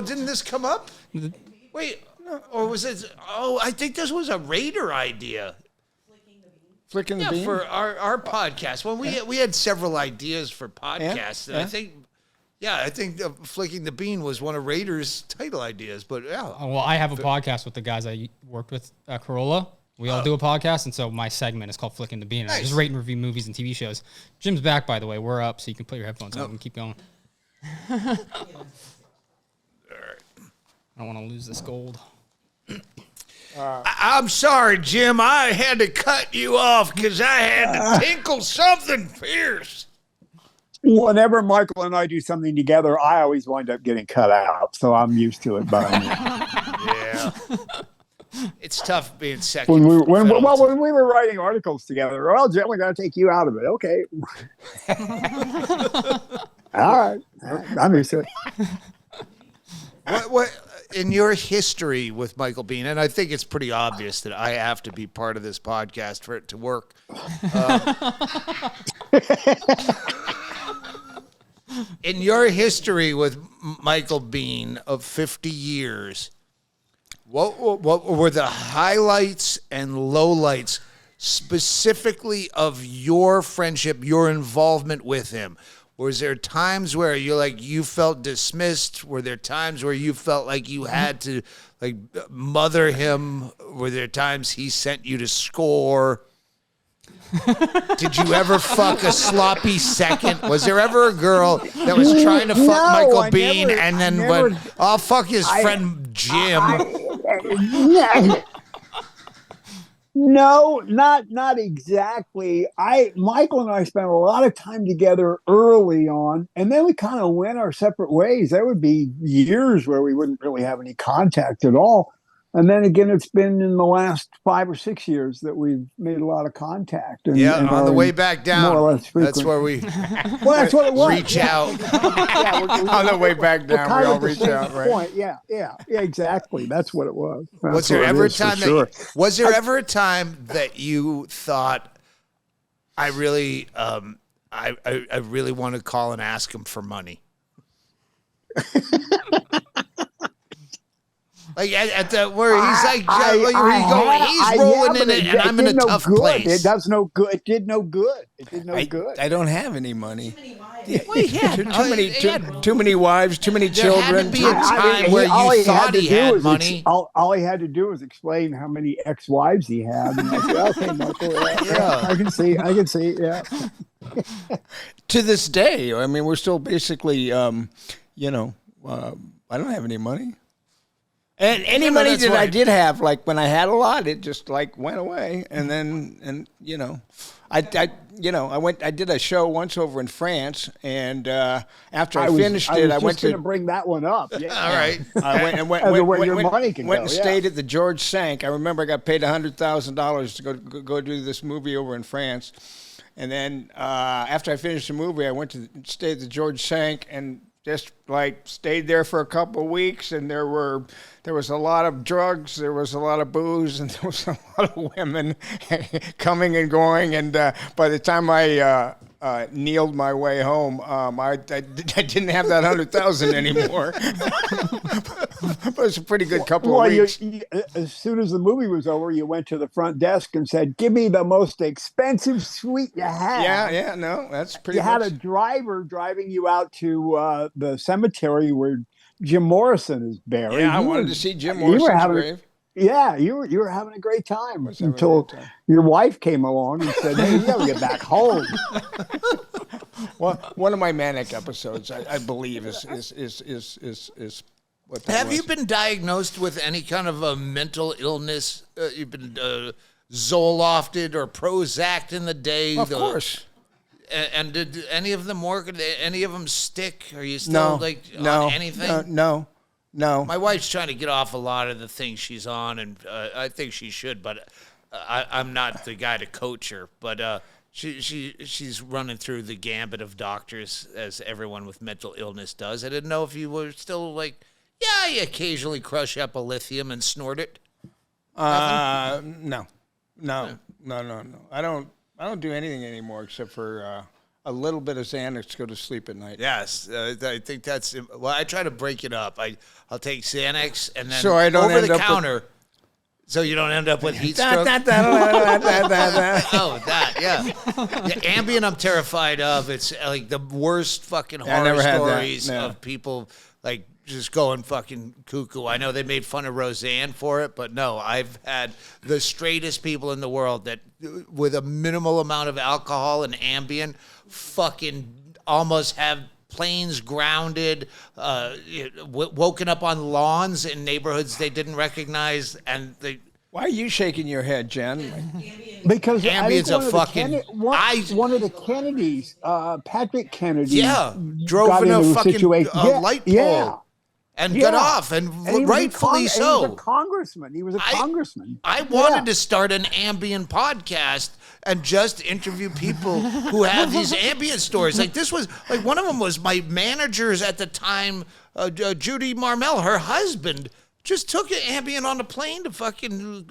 didn't this come up? Wait, or was it? Oh, I think this was a Raider idea. Flicking the bean? For our podcast. Well, we had several ideas for podcasts, and I think Flicking the Bean was one of Raider's title ideas. But Well, I have a podcast with the guys I worked with at Corolla. We all do a podcast, and so my segment is called Flicking the Bean. Nice. I just rate and review movies and TV shows. Jim's back, by the way. We're up, so you can put your headphones on and keep going. All right. I don't want to lose this gold. I'm sorry, Jim. I had to cut you off because I had to tinkle something fierce. Whenever Michael and I do something together, I always wind up getting cut out, so I'm used to it. But Yeah. It's tough being second. when we were writing articles together, well, Jim, we got to take you out of it. Okay. All right. I'm used to it. What in your history with Michael Biehn, and I think it's pretty obvious that I have to be part of this podcast for it to work. In your history with Michael Biehn of 50 years, what were the highlights and lowlights specifically of your friendship, your involvement with him? Was there times where you felt dismissed? Were there times where you felt like you had to mother him? Were there times he sent you to score? Did you ever fuck a sloppy second? Was there ever a girl that was trying to fuck Michael Biehn and then went, "I'll fuck his friend Jim"? No, not exactly. Michael and I spent a lot of time together early on, and then we kind of went our separate ways. There would be years where we wouldn't really have any contact at all. And then again, it's been in the last 5 or 6 years that we've made a lot of contact. And on the way back down, more or less frequent. that's where we that's what it was. reach out. On the way back down, we all reach out, right? Point. Yeah, exactly. That's what it was. Was there ever a time was there ever a time that you thought, I really want to call and ask him for money? Like at the where he's like, he's rolling in it, and I'm in a tough place. It does no good. It did no good. Good. I don't have any money. Well, yeah, Too many wives, too many children. There had to be a time where you thought he had money. All he had to do was explain how many ex-wives he had. And I said, okay, Michael, yeah, I can see, yeah. To this day, I mean, we're still basically, I don't have any money. And any money that I did have, like when I had a lot, it just like went away. And then, I did a show once over in France, and after I was finished it, I went just going to to bring that one up. Yeah. All right. I went and went, As went, where went, your went- money can went go, and yeah. stayed at the George Cinq. I remember I got paid $100,000 to go do this movie over in France, and then after I finished the movie, I went to stay at the George Cinq and just like stayed there for a couple of weeks, and there was a lot of drugs, there was a lot of booze, and there was a lot of women coming and going. And by the time I kneeled my way home, I didn't have that 100,000 anymore. But it was a pretty good couple of weeks. As soon as the movie was over, you went to the front desk and said, "Give me the most expensive suite you have." Yeah, no, that's pretty. You had a driver driving you out to the cemetery where Jim Morrison is buried. Yeah, I You wanted were- to see Jim you were Morrison's having- grave. Yeah, you were having a great time Was having a until great time. your wife came along and said, "Hey, you got to get back home." Well, one of my manic episodes, I believe, is what that Have was. you been diagnosed with any kind of a mental illness? You've been Zolofted or Prozac in the day? Of course. And did any of them work? Did any of them stick? Are you still No, on anything? No. My wife's trying to get off a lot of the things she's on, and I think she should, but I'm not the guy to coach her. But she's running through the gambit of doctors, as everyone with mental illness does. I didn't know if you were still like, yeah, you occasionally crush up a lithium and snort it. No. I don't do anything anymore except for a little bit of Xanax to go to sleep at night. Yes, I think that's well. I try to break it up. I'll take Xanax and then So I don't over end the up with- counter, so you don't end up with heat Da, stroke. da, da, da, da, da, da. Oh, that, yeah. The Ambien I'm terrified of. It's like the worst fucking Yeah, I horror never had that, stories no. of people like just going fucking cuckoo. I know they made fun of Roseanne for it, but no, I've had the straightest people in the world that with a minimal amount of alcohol and Ambien fucking almost have planes grounded, woken up on lawns in neighborhoods they didn't recognize, and they... Why are you shaking your head, Jen? Because Ambient's a fucking- one of the Kennedys, Patrick Kennedy, Yeah, drove got in a into a fucking situation. light pole. Yeah. And Yeah. got off, and he was a rightfully He was so. a congressman. He was a congressman. I wanted to start an Ambien podcast and just interview people who have these Ambien stories. Like this was like one of them was my managers at the time, Judy Marmel, her husband, just took an Ambien on the plane to fucking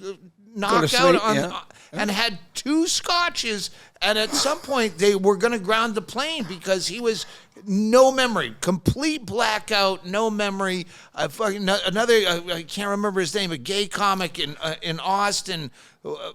knock out sleep, on, yeah. and had 2 scotches. And at some point, they were going to ground the plane because he was no memory, complete blackout, no memory. I can't remember his name, a gay comic in Austin,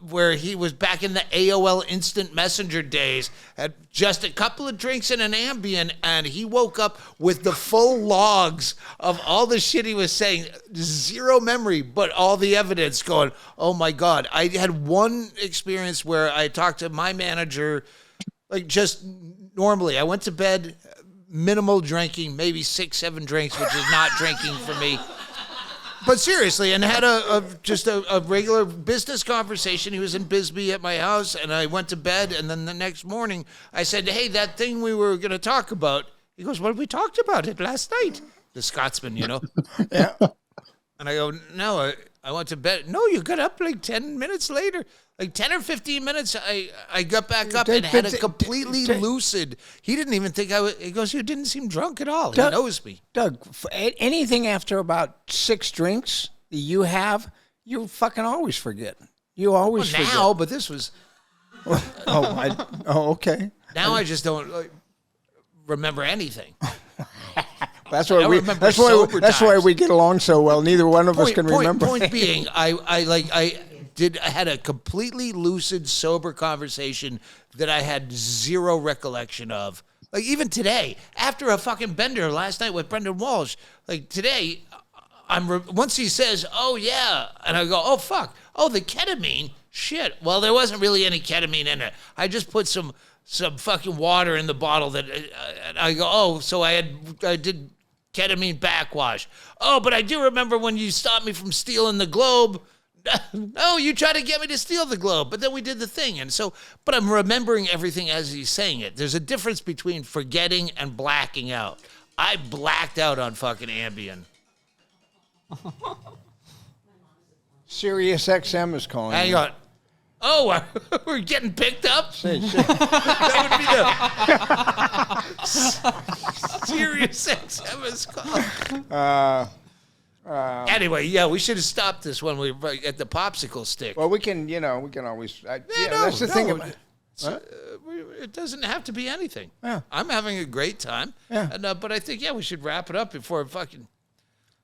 where he was back in the AOL Instant Messenger days, had just a couple of drinks and an Ambien, and he woke up with the full logs of all the shit he was saying, zero memory, but all the evidence going, oh my God. I had one experience where I talked to my manager, like just normally. I went to bed, minimal drinking, maybe 6-7 drinks, which is not drinking for me. But seriously, and had a regular business conversation. He was in Bisbee at my house, and I went to bed, and then the next morning I said, hey, that thing we were going to talk about. He goes, well, we talked about it last night. The Scotsman, you know. Yeah. And I go, no, I went to bed. No, you got up like 10 minutes later. Like 10 or 15 minutes, I got back up and had a completely lucid. He didn't even think I was. He goes, you didn't seem drunk at all. He knows me. Doug, anything after about 6 drinks that you fucking always forget. You always forget. Now, but this was. Okay. Now I just don't remember anything. That's I why don't we. remember That's sober why times. we get along so well. Neither one of us can remember. Point being, I had a completely lucid, sober conversation that I had zero recollection of. Like even today, after a fucking bender last night with Brendan Walsh, like today, once he says, "Oh yeah," and I go, "Oh fuck, oh the ketamine, shit." Well, there wasn't really any ketamine in it. I just put some fucking water in the bottle that I go, "Oh, so I did ketamine backwash." Oh, but I do remember when you stopped me from stealing the Globe. no, you tried to get me to steal the globe, but then we did the thing. And so, but I'm remembering everything as he's saying it. There's a difference between forgetting and blacking out. I blacked out on fucking Ambien. Sirius XM is calling. Hang you. on. Oh, we're getting picked up? Say, That would be the Sirius XM is called. Anyway, yeah, we should have stopped this when we were at the popsicle stick. well, we can always. no, that's the thing. About, it doesn't have to be anything. Yeah. I'm having a great time. Yeah. And, but I think, we should wrap it up before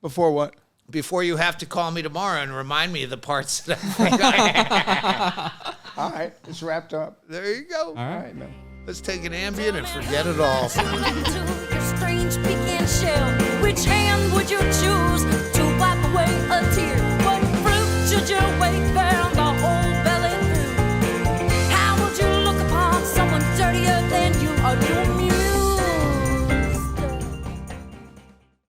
before what? before you have to call me tomorrow and remind me of the parts that I forgot. All right, it's wrapped up. There you go. All right, man. Let's take an Ambien and forget it all. To your strange pecan shell, which hand would you choose?